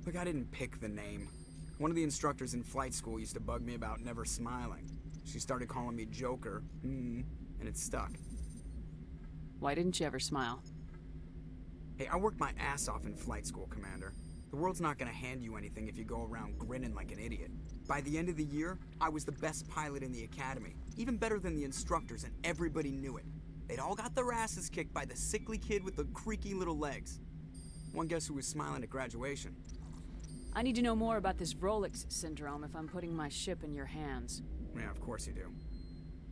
Look, I didn't pick the name. One of the instructors in flight school used to bug me about never smiling. She started calling me Joker, and it stuck. Why didn't you ever smile? Hey, I worked my ass off in flight school, Commander. The world's not gonna hand you anything if you go around grinning like an idiot. By the end of the year, I was the best pilot in the academy, even better than the instructors, and everybody knew it. They'd all got their asses kicked by the sickly kid with the creaky little legs. One guess who was smiling at graduation? I need to know more about this Rolex syndrome if I'm putting my ship in your hands. Yeah, of course you do.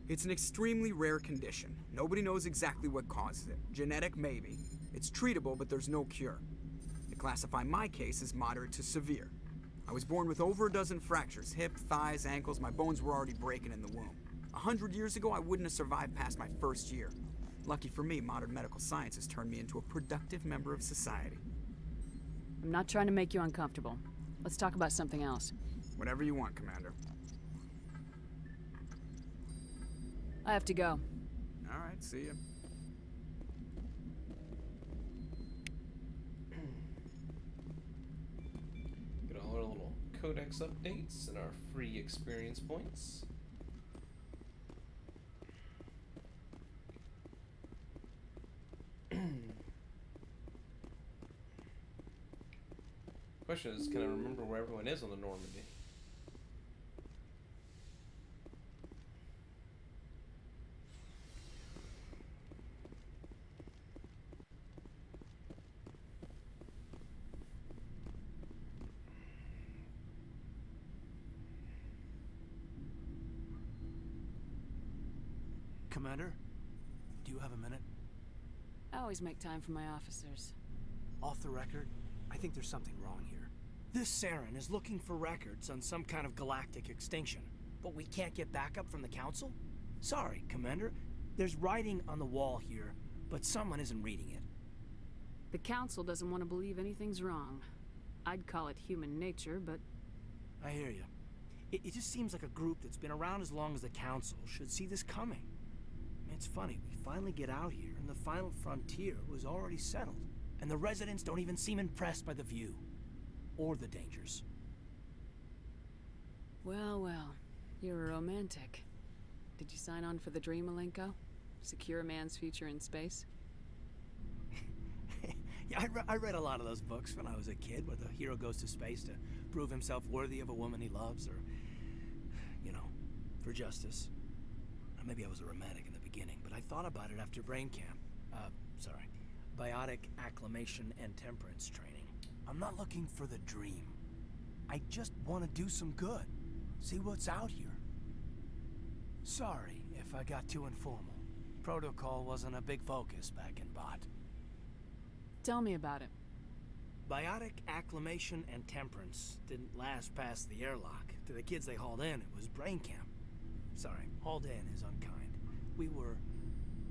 It's an extremely rare condition. Nobody knows exactly what causes it. Genetic, maybe. It's treatable, but there's no cure. They classify my case as moderate to severe. I was born with over a dozen fractures, hip, thighs, ankles. My bones were already breaking in the womb. 100 years ago, I wouldn't have survived past my first year. Lucky for me, modern medical science has turned me into a productive member of society. I'm not trying to make you uncomfortable. Let's talk about something else. Whatever you want, Commander. I have to go. All right, see ya. Get all our little codex updates and our free experience points. Question is, can I remember where everyone is on the Normandy? Commander, do you have a minute? I always make time for my officers. Off the record, I think there's something wrong here. This Saren is looking for records on some kind of galactic extinction, but we can't get backup from the Council? Sorry, Commander. There's writing on the wall here, but someone isn't reading it. The Council doesn't want to believe anything's wrong. I'd call it human nature, but... I hear you. It just seems like a group that's been around as long as the Council should see this coming. I mean, it's funny, we finally get out here, and the final frontier was already settled. And the residents don't even seem impressed by the view. Or the dangers. Well, well. You're a romantic. Did you sign on for the dream, Malenko? Secure a man's future in space? Yeah, I read a lot of those books when I was a kid, where the hero goes to space to prove himself worthy of a woman he loves, or, you know, for justice. Maybe I was a romantic in the beginning, but I thought about it after brain camp. Biotic acclimation and temperance training. I'm not looking for the dream. I just want to do some good. See what's out here. Sorry if I got too informal. Protocol wasn't a big focus back in Bot. Tell me about it. Biotic acclimation and temperance didn't last past the airlock. To the kids they hauled in, it was brain camp. Sorry, hauled in is unkind. We were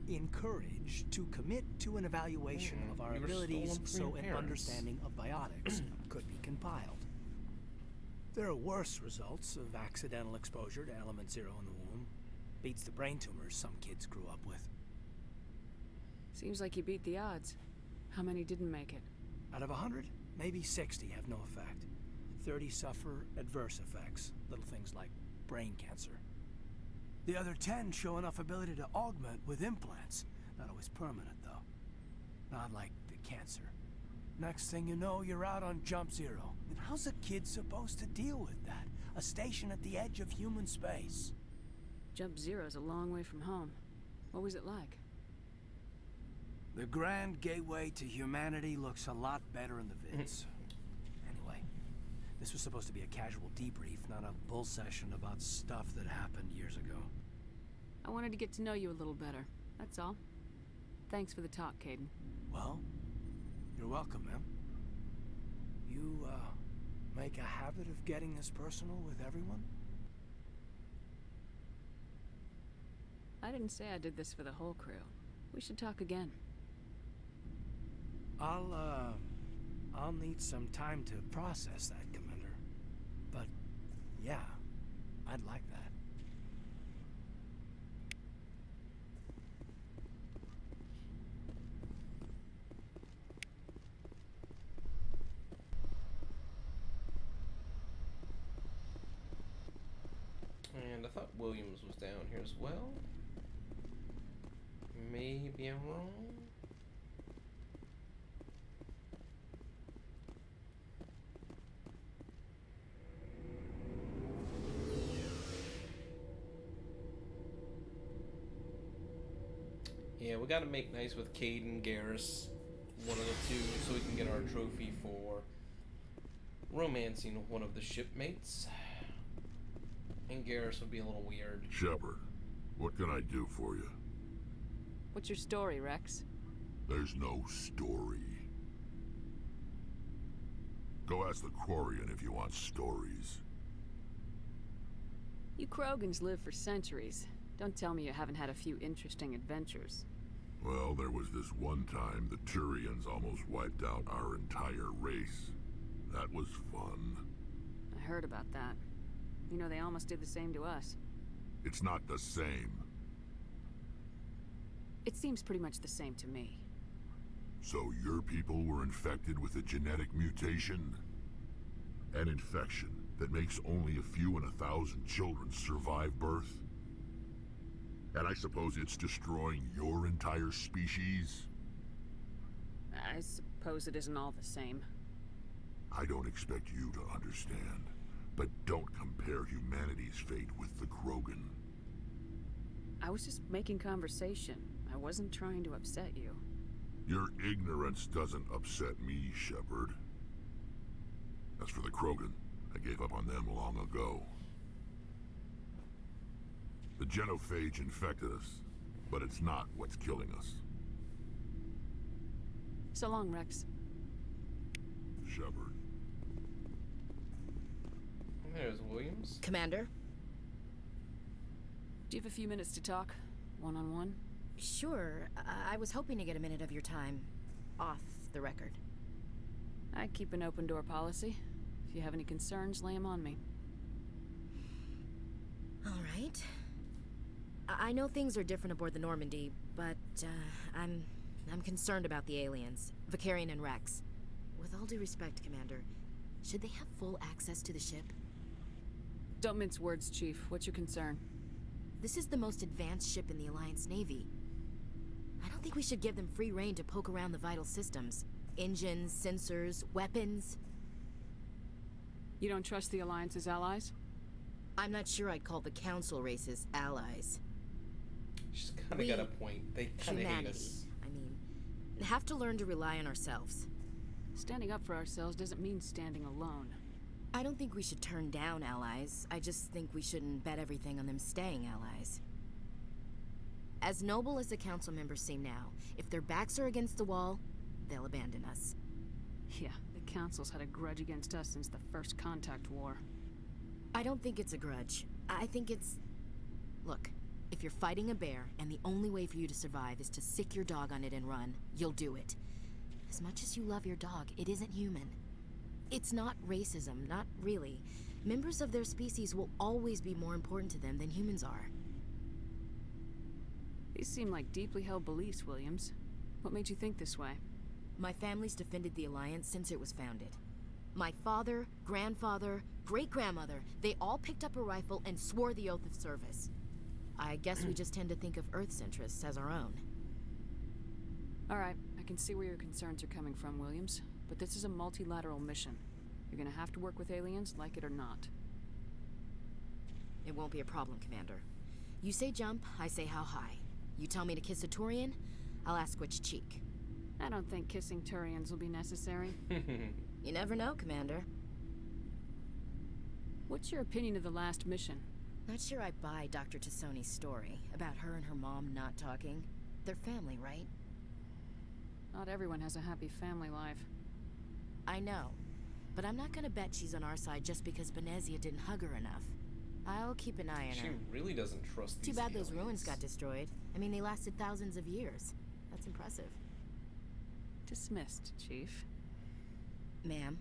encouraged to commit to an evaluation of our abilities so an understanding of biotics could be compiled. There are worse results of accidental exposure to element 0 in the womb. Beats the brain tumors some kids grew up with. Seems like you beat the odds. How many didn't make it? Out of 100, maybe 60 have no effect. 30 suffer adverse effects, little things like brain cancer. The other 10 show enough ability to augment with implants. Not always permanent, though. Not like the cancer. Next thing you know, you're out on Jump Zero. And how's a kid supposed to deal with that? A station at the edge of human space. Jump Zero's a long way from home. What was it like? The grand gateway to humanity looks a lot better in the vids. Anyway, this was supposed to be a casual debrief, not a bull session about stuff that happened years ago. I wanted to get to know you a little better. That's all. Thanks for the talk, Caden. Well, you're welcome, ma'am. You, make a habit of getting this personal with everyone? I didn't say I did this for the whole crew. We should talk again. I'll need some time to process that, Commander. But, yeah, I'd like that. thought Williams was down here as well. Maybe I'm wrong. Yeah, we gotta make nice with Caden, Garrus, one of the two, so we can get our trophy for romancing one of the shipmates. And Garrus would be a little weird. Shepard, what can I do for you? What's your story, Rex? There's no story. Go ask the Quarian if you want stories. You Krogans live for centuries. Don't tell me you haven't had a few interesting adventures. Well, there was this one time the Turians almost wiped out our entire race. That was fun. I heard about that. You know, they almost did the same to us. It's not the same. It seems pretty much the same to me. So your people were infected with a genetic mutation? An infection that makes only a few in 1,000 children survive birth? And I suppose it's destroying your entire species? I suppose it isn't all the same. I don't expect you to understand, but don't compare humanity's fate with the Krogan. I was just making conversation. I wasn't trying to upset you. Your ignorance doesn't upset me, Shepard. As for the Krogan, I gave up on them long ago. The genophage infected us, but it's not what's killing us. So long, Rex. Shepard. There's Williams. Commander? Do you have a few minutes to talk? One-on-one? Sure. I was hoping to get a minute of your time. Off the record. I keep an open door policy. If you have any concerns, lay them on me. All right. I know things are different aboard the Normandy, but I'm concerned about the aliens, Vicarian and Rex. With all due respect, Commander, should they have full access to the ship? Don't mince words, Chief. What's your concern? This is the most advanced ship in the Alliance Navy. I don't think we should give them free rein to poke around the vital systems. Engines, sensors, weapons. You don't trust the Alliance's allies? I'm not sure I'd call the Council races allies. She's kind of got a point. They kind of hate us. I mean, have to learn to rely on ourselves. Standing up for ourselves doesn't mean standing alone. I don't think we should turn down allies. I just think we shouldn't bet everything on them staying allies. As noble as the Council members seem now, if their backs are against the wall, they'll abandon us. Yeah, the Council's had a grudge against us since the First Contact War. I don't think it's a grudge. I think it's... Look, if you're fighting a bear and the only way for you to survive is to sick your dog on it and run, you'll do it. As much as you love your dog, it isn't human. It's not racism, not really. Members of their species will always be more important to them than humans are. These seem like deeply held beliefs, Williams. What made you think this way? My family's defended the Alliance since it was founded. My father, grandfather, great-grandmother, they all picked up a rifle and swore the oath of service. I guess we just tend to think of Earth's interests as our own. All right, I can see where your concerns are coming from, Williams. But this is a multilateral mission. You're gonna have to work with aliens, like it or not. It won't be a problem, Commander. You say jump, I say how high. You tell me to kiss a Turian, I'll ask which cheek. I don't think kissing Turians will be necessary. You never know, Commander. What's your opinion of the last mission? Not sure I buy Dr. T'soni's story about her and her mom not talking. They're family, right? Not everyone has a happy family life. I know, but I'm not gonna bet she's on our side just because Benezia didn't hug her enough. I'll keep an eye on her. She really doesn't trust these Too bad aliens. those ruins got destroyed. I mean, they lasted thousands of years. That's impressive. Dismissed, Chief. Ma'am.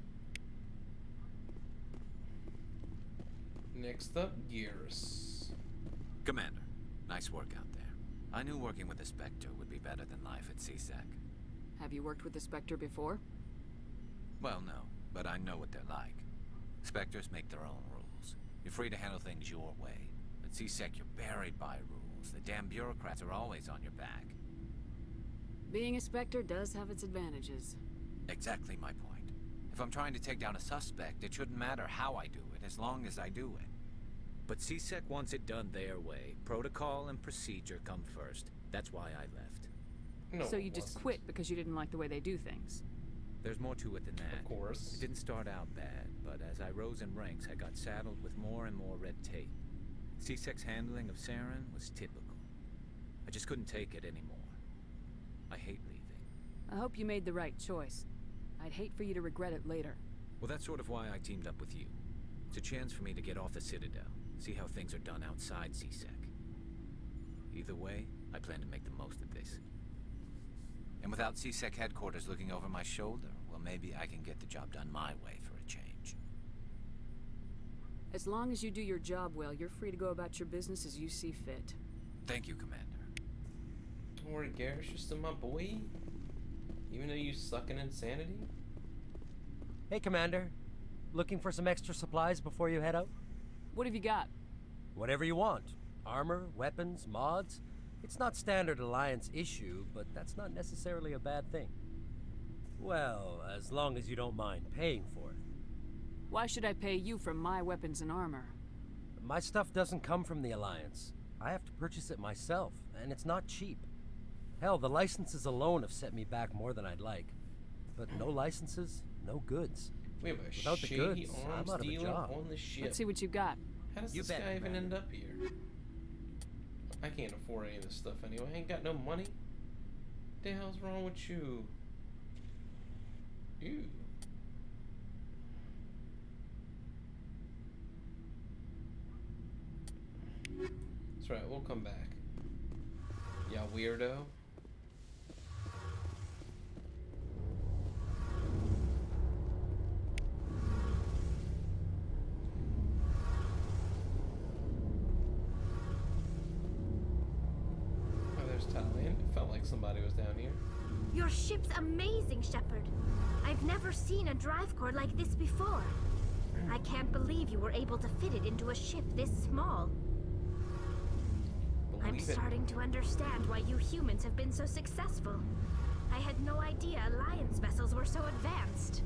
Next up, Garrus. Commander, nice work out there. I knew working with the Spectre would be better than life at CSEC. Have you worked with the Spectre before? Well, no, but I know what they're like. Spectres make their own rules. You're free to handle things your way, but C-Sec, you're buried by rules. The damn bureaucrats are always on your back. Being a Spectre does have its advantages. Exactly my point. If I'm trying to take down a suspect, it shouldn't matter how I do it, as long as I do it. But C-Sec wants it done their way. Protocol and procedure come first. That's why I left. No, so you just quit because you didn't like the way they do things? There's more to it than that. Of course. It didn't start out bad, but as I rose in ranks, I got saddled with more and more red tape. C-Sec's handling of Saren was typical. I just couldn't take it anymore. I hate leaving. I hope you made the right choice. I'd hate for you to regret it later. Well, that's sort of why I teamed up with you. It's a chance for me to get off the Citadel, see how things are done outside C-Sec. Either way, I plan to make the most of this. And without C-Sec headquarters looking over my shoulder, well, maybe I can get the job done my way for a change. As long as you do your job well, you're free to go about your business as you see fit. Thank you, Commander. Don't worry, Garrett's just my boy. Even though you suck in insanity? Hey, Commander. Looking for some extra supplies before you head out? What have you got? Whatever you want. Armor, weapons, mods. It's not standard Alliance issue, but that's not necessarily a bad thing. Well, as long as you don't mind paying for it. Why should I pay you for my weapons and armor? My stuff doesn't come from the Alliance. I have to purchase it myself, and it's not cheap. Hell, the licenses alone have set me back more than I'd like. But no licenses, no goods. We have a Without the goods, I'm out of a job. on the ship. Let's see what you got. How does this guy even end up here? I can't afford any of this stuff anyway. I ain't got no money. What the hell's wrong with you? Ew. That's right, we'll come back. Yeah, weirdo. It felt like somebody was down here. Your ship's amazing, Shepard. I've never seen a drive core like this before. I can't believe you were able to fit it into a ship this small. I'm starting to understand why you humans have been so successful. I had no idea Alliance vessels were so advanced.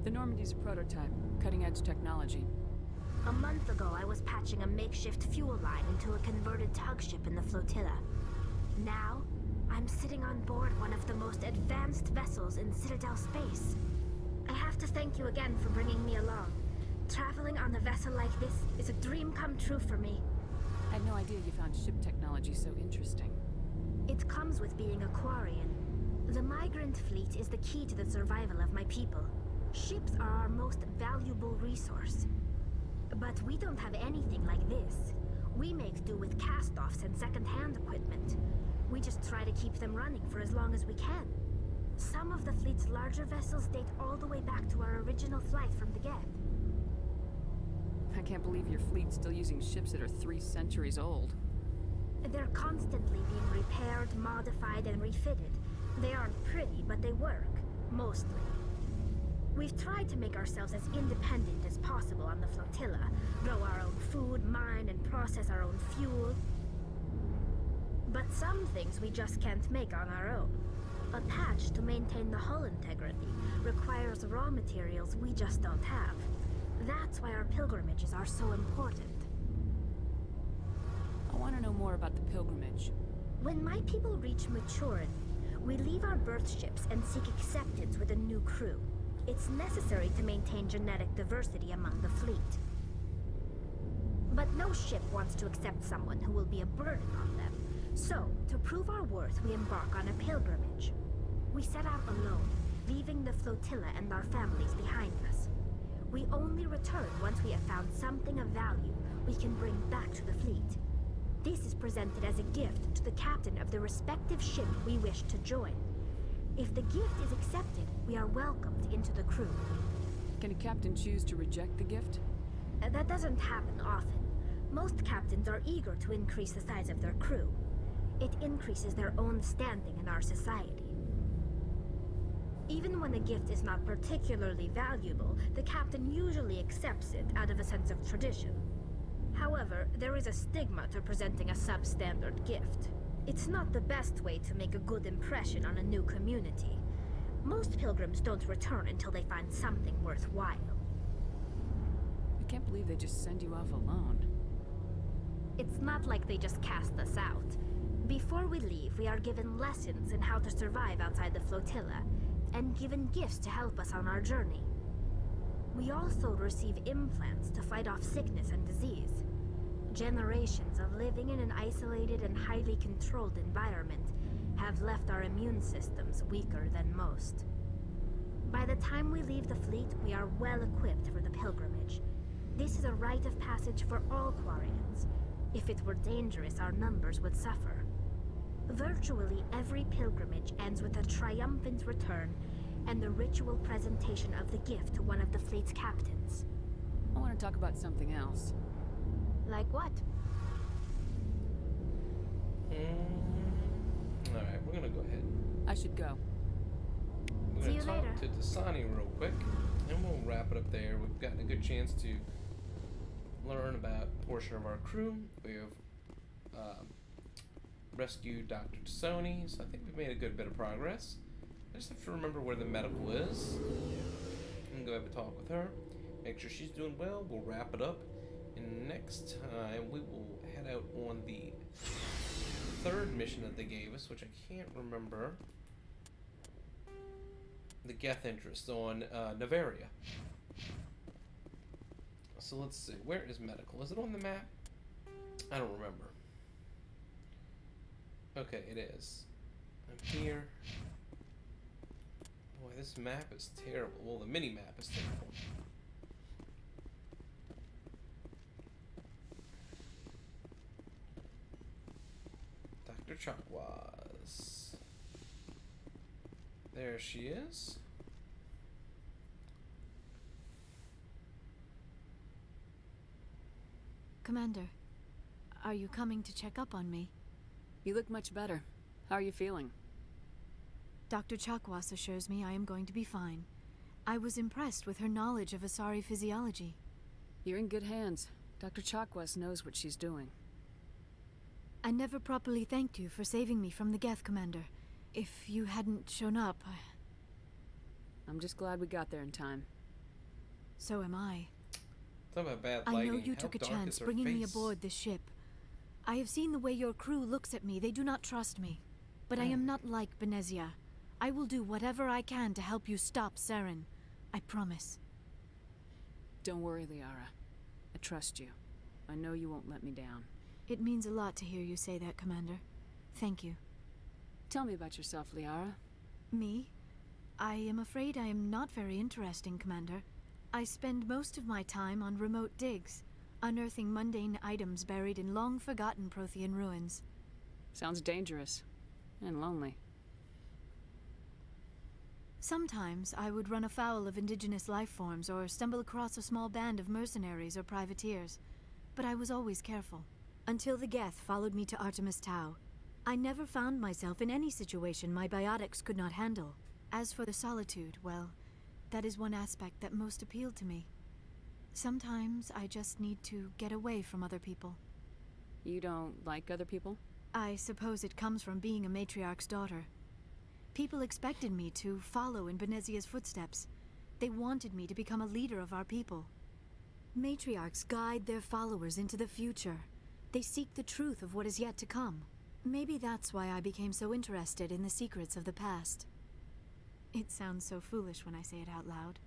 The Normandy's a prototype, cutting-edge technology. A month ago, I was patching a makeshift fuel line into a converted tug ship in the flotilla. Now, I'm sitting on board one of the most advanced vessels in Citadel space. I have to thank you again for bringing me along. Traveling on a vessel like this is a dream come true for me. I had no idea you found ship technology so interesting. It comes with being a Quarian. The migrant fleet is the key to the survival of my people. Ships are our most valuable resource. But we don't have anything like this. We make do with cast-offs and second-hand equipment. We just try to keep them running for as long as we can. Some of the fleet's larger vessels date all the way back to our original flight from the Geth. I can't believe your fleet's still using ships that are 3 centuries old. They're constantly being repaired, modified, and refitted. They aren't pretty, but they work. Mostly. We've tried to make ourselves as independent as possible on the flotilla. Grow our own food, mine, and process our own fuel. But some things we just can't make on our own. A patch to maintain the hull integrity requires raw materials we just don't have. That's why our pilgrimages are so important. I want to know more about the pilgrimage. When my people reach maturity, we leave our birth ships and seek acceptance with a new crew. It's necessary to maintain genetic diversity among the fleet. But no ship wants to accept someone who will be a burden on them. So, to prove our worth, we embark on a pilgrimage. We set out alone, leaving the flotilla and our families behind us. We only return once we have found something of value we can bring back to the fleet. This is presented as a gift to the captain of the respective ship we wish to join. If the gift is accepted, we are welcomed into the crew. Can a captain choose to reject the gift? That doesn't happen often. Most captains are eager to increase the size of their crew. It increases their own standing in our society. Even when a gift is not particularly valuable, the captain usually accepts it out of a sense of tradition. However, there is a stigma to presenting a substandard gift. It's not the best way to make a good impression on a new community. Most pilgrims don't return until they find something worthwhile. I can't believe they just send you off alone. It's not like they just cast us out. Before we leave, we are given lessons in how to survive outside the flotilla, and given gifts to help us on our journey. We also receive implants to fight off sickness and disease. Generations of living in an isolated and highly controlled environment have left our immune systems weaker than most. By the time we leave the fleet, we are well equipped for the pilgrimage. This is a rite of passage for all Quarians. If it were dangerous, our numbers would suffer. Virtually every pilgrimage ends with a triumphant return and the ritual presentation of the gift to one of the fleet's captains. I want to talk about something else. Like what? Alright, we're gonna go ahead. I should go. We're See gonna you talk later. to T'soni real quick, and we'll wrap it up there. We've gotten a good chance to learn about a portion of our crew. We have rescued Dr. T'soni, so I think we've made a good bit of progress. I just have to remember where the medical is. And go have a talk with her. Make sure she's doing well. We'll wrap it up. And next time we will head out on the third mission that they gave us, which I can't remember. The Geth interest on Navaria. So let's see. Where is medical? Is it on the map? I don't remember. Okay, it is. I'm here. Boy, this map is terrible. Well, the mini-map is terrible. Dr. Chakwas. There she is. Commander, are you coming to check up on me? You look much better. How are you feeling? Dr. Chakwas assures me I am going to be fine. I was impressed with her knowledge of Asari physiology. You're in good hands. Dr. Chakwas knows what she's doing. I never properly thanked you for saving me from the Geth, Commander. If you hadn't shown up, I'm just glad we got there in time. So am I. Talk about bad I lighting. know you How took a dark chance is her bringing me face? aboard this ship. I have seen the way your crew looks at me. They do not trust me. But I am not like Benezia. I will do whatever I can to help you stop Saren. I promise. Don't worry, Liara. I trust you. I know you won't let me down. It means a lot to hear you say that, Commander. Thank you. Tell me about yourself, Liara. Me? I am afraid I am not very interesting, Commander. I spend most of my time on remote digs, unearthing mundane items buried in long-forgotten Prothean ruins. Sounds dangerous. And lonely. Sometimes I would run afoul of indigenous life forms or stumble across a small band of mercenaries or privateers. But I was always careful. Until the Geth followed me to Artemis Tau. I never found myself in any situation my biotics could not handle. As for the solitude, well, that is one aspect that most appealed to me. Sometimes I just need to get away from other people. You don't like other people? I suppose it comes from being a matriarch's daughter. People expected me to follow in Benezia's footsteps. They wanted me to become a leader of our people. Matriarchs guide their followers into the future. They seek the truth of what is yet to come. Maybe that's why I became so interested in the secrets of the past. It sounds so foolish when I say it out loud.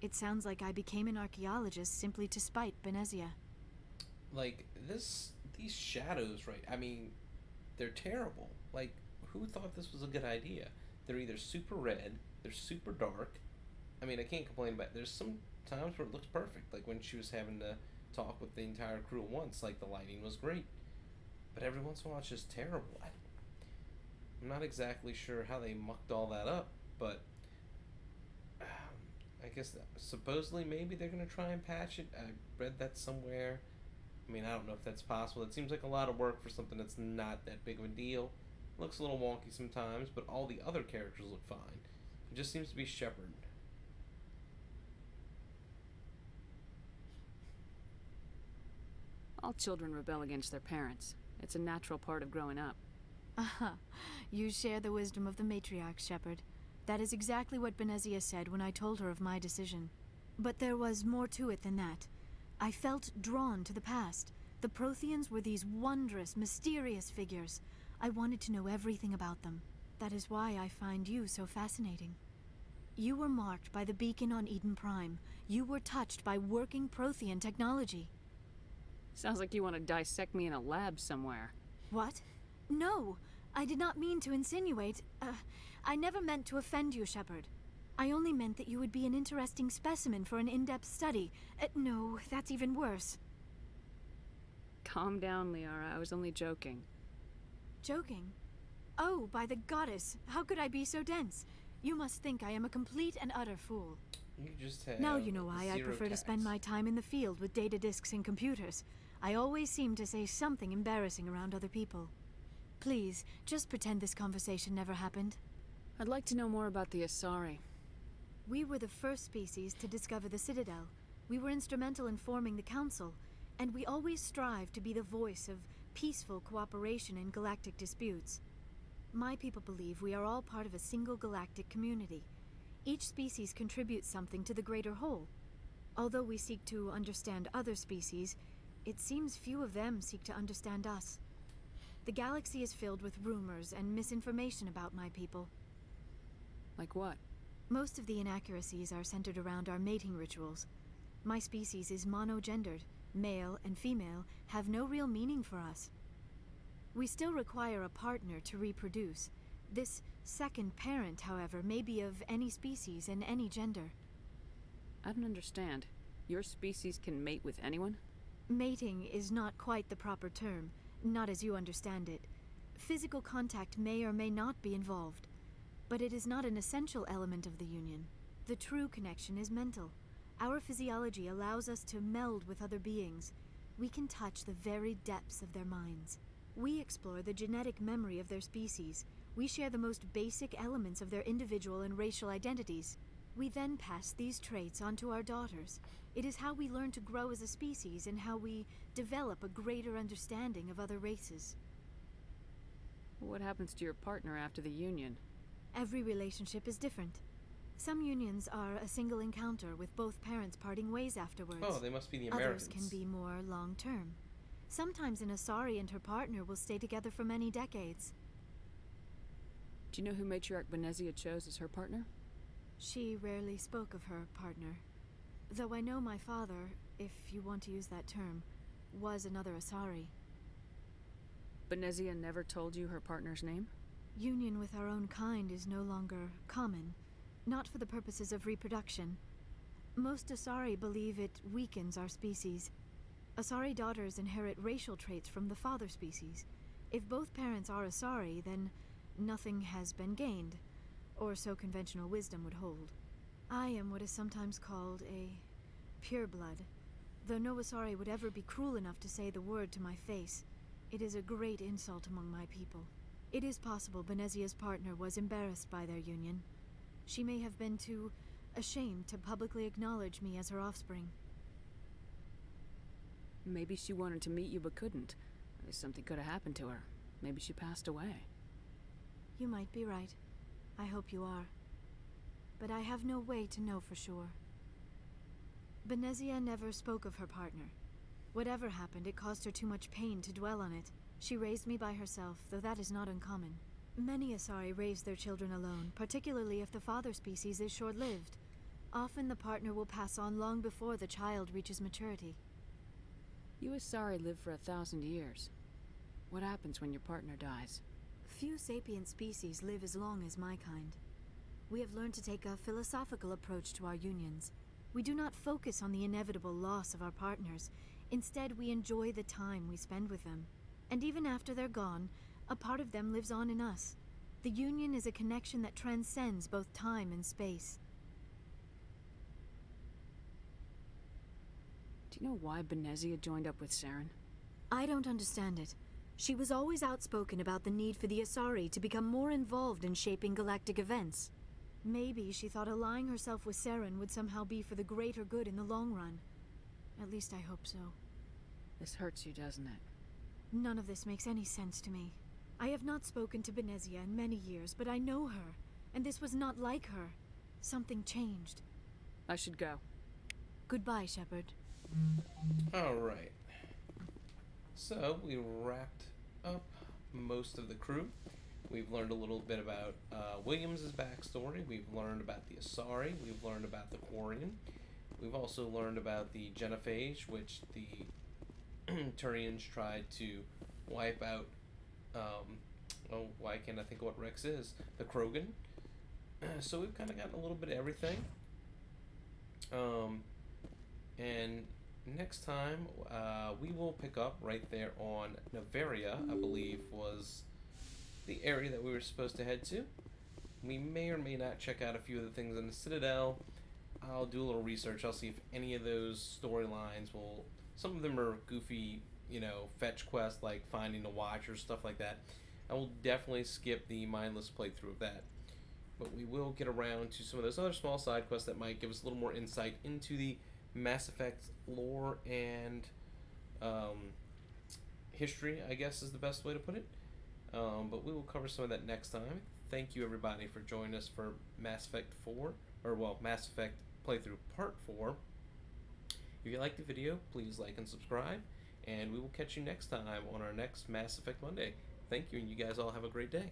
It sounds like I became an archaeologist simply to spite Benezia. Like, these shadows, right? I mean, they're terrible. Like, who thought this was a good idea? They're either super red, they're super dark. I mean, I can't complain about it. There's some times where it looks perfect, like when she was having to talk with the entire crew at once, like the lighting was great. But every once in a while it's just terrible. I'm not exactly sure how they mucked all that up, but I guess supposedly maybe they're going to try and patch it. I read that somewhere. I mean, I don't know if that's possible. It seems like a lot of work for something that's not that big of a deal. It looks a little wonky sometimes, but all the other characters look fine. It just seems to be Shepard. All children rebel against their parents. It's a natural part of growing up. Aha. You share the wisdom of the matriarch, Shepard. That is exactly what Benezia said when I told her of my decision. But there was more to it than that. I felt drawn to the past. The Protheans were these wondrous, mysterious figures. I wanted to know everything about them. That is why I find you so fascinating. You were marked by the beacon on Eden Prime. You were touched by working Prothean technology. Sounds like you want to dissect me in a lab somewhere. What? No, I did not mean to insinuate. I never meant to offend you, Shepard. I only meant that you would be an interesting specimen for an in-depth study. No, that's even worse. Calm down, Liara. I was only joking. Joking? Oh, by the goddess, how could I be so dense? You must think I am a complete and utter fool. You just have Now you know why I zero prefer to tact. spend my time in the field with data disks and computers. I always seem to say something embarrassing around other people. Please, just pretend this conversation never happened. I'd like to know more about the Asari. We were the first species to discover the Citadel. We were instrumental in forming the Council, and we always strive to be the voice of peaceful cooperation in galactic disputes. My people believe we are all part of a single galactic community. Each species contributes something to the greater whole. Although we seek to understand other species, it seems few of them seek to understand us. The galaxy is filled with rumors and misinformation about my people. Like what? Most of the inaccuracies are centered around our mating rituals. My species is monogendered. Male and female have no real meaning for us. We still require a partner to reproduce. This second parent, however, may be of any species and any gender. I don't understand. Your species can mate with anyone? Mating is not quite the proper term, not as you understand it. Physical contact may or may not be involved, but it is not an essential element of the union. The true connection is mental. Our physiology allows us to meld with other beings. We can touch the very depths of their minds. We explore the genetic memory of their species. We share the most basic elements of their individual and racial identities. We then pass these traits on to our daughters. It is how we learn to grow as a species and how we develop a greater understanding of other races. What happens to your partner after the union? Every relationship is different. Some unions are a single encounter with both parents parting ways afterwards. Oh, they must be the Americans. Others can be more long-term. Sometimes an Asari and her partner will stay together for many decades. Do you know who Matriarch Benezia chose as her partner? She rarely spoke of her partner. Though I know my father, if you want to use that term, was another Asari. Benezia never told you her partner's name? Union with our own kind is no longer common, not for the purposes of reproduction. Most Asari believe it weakens our species. Asari daughters inherit racial traits from the father species. If both parents are Asari, then nothing has been gained, or so conventional wisdom would hold. I am what is sometimes called a pureblood, though no Asari would ever be cruel enough to say the word to my face. It is a great insult among my people. It is possible Benezia's partner was embarrassed by their union. She may have been too ashamed to publicly acknowledge me as her offspring. Maybe she wanted to meet you but couldn't. Maybe something could have happened to her. Maybe she passed away. You might be right. I hope you are. But I have no way to know for sure. Benezia never spoke of her partner. Whatever happened, it caused her too much pain to dwell on it. She raised me by herself, though that is not uncommon. Many Asari raise their children alone, particularly if the father species is short-lived. Often the partner will pass on long before the child reaches maturity. You Asari live for 1,000 years. What happens when your partner dies? Few sapient species live as long as my kind. We have learned to take a philosophical approach to our unions. We do not focus on the inevitable loss of our partners. Instead, we enjoy the time we spend with them. And even after they're gone, a part of them lives on in us. The union is a connection that transcends both time and space. Do you know why Benezia joined up with Saren? I don't understand it. She was always outspoken about the need for the Asari to become more involved in shaping galactic events. Maybe she thought allying herself with Saren would somehow be for the greater good in the long run. At least I hope so. This hurts you, doesn't it? None of this makes any sense to me. I have not spoken to Benezia in many years, but I know her, and this was not like her. Something changed. I should go. Goodbye, Shepard. Alright. So, we wrapped up most of the crew. We've learned a little bit about Williams' backstory. We've learned about the Asari. We've learned about the Quarian. We've also learned about the Genophage, which the Turians tried to wipe out. Oh, why can't I think of what Rex is? The Krogan. So we've kind of gotten a little bit of everything. And next time, we will pick up right there on Noveria, I believe was the area that we were supposed to head to. We may or may not check out a few of the things in the Citadel. I'll do a little research. I'll see if any of those storylines will... Some of them are goofy, you know, fetch quests like finding the Watcher, stuff like that. I will definitely skip the mindless playthrough of that. But we will get around to some of those other small side quests that might give us a little more insight into the Mass Effect lore and history, I guess is the best way to put it. But we will cover some of that next time. Thank you everybody for joining us for Mass Effect 4, or well, Mass Effect playthrough part 4. If you liked the video, please like and subscribe, and we will catch you next time on our next Mass Effect Monday. Thank you, and you guys all have a great day.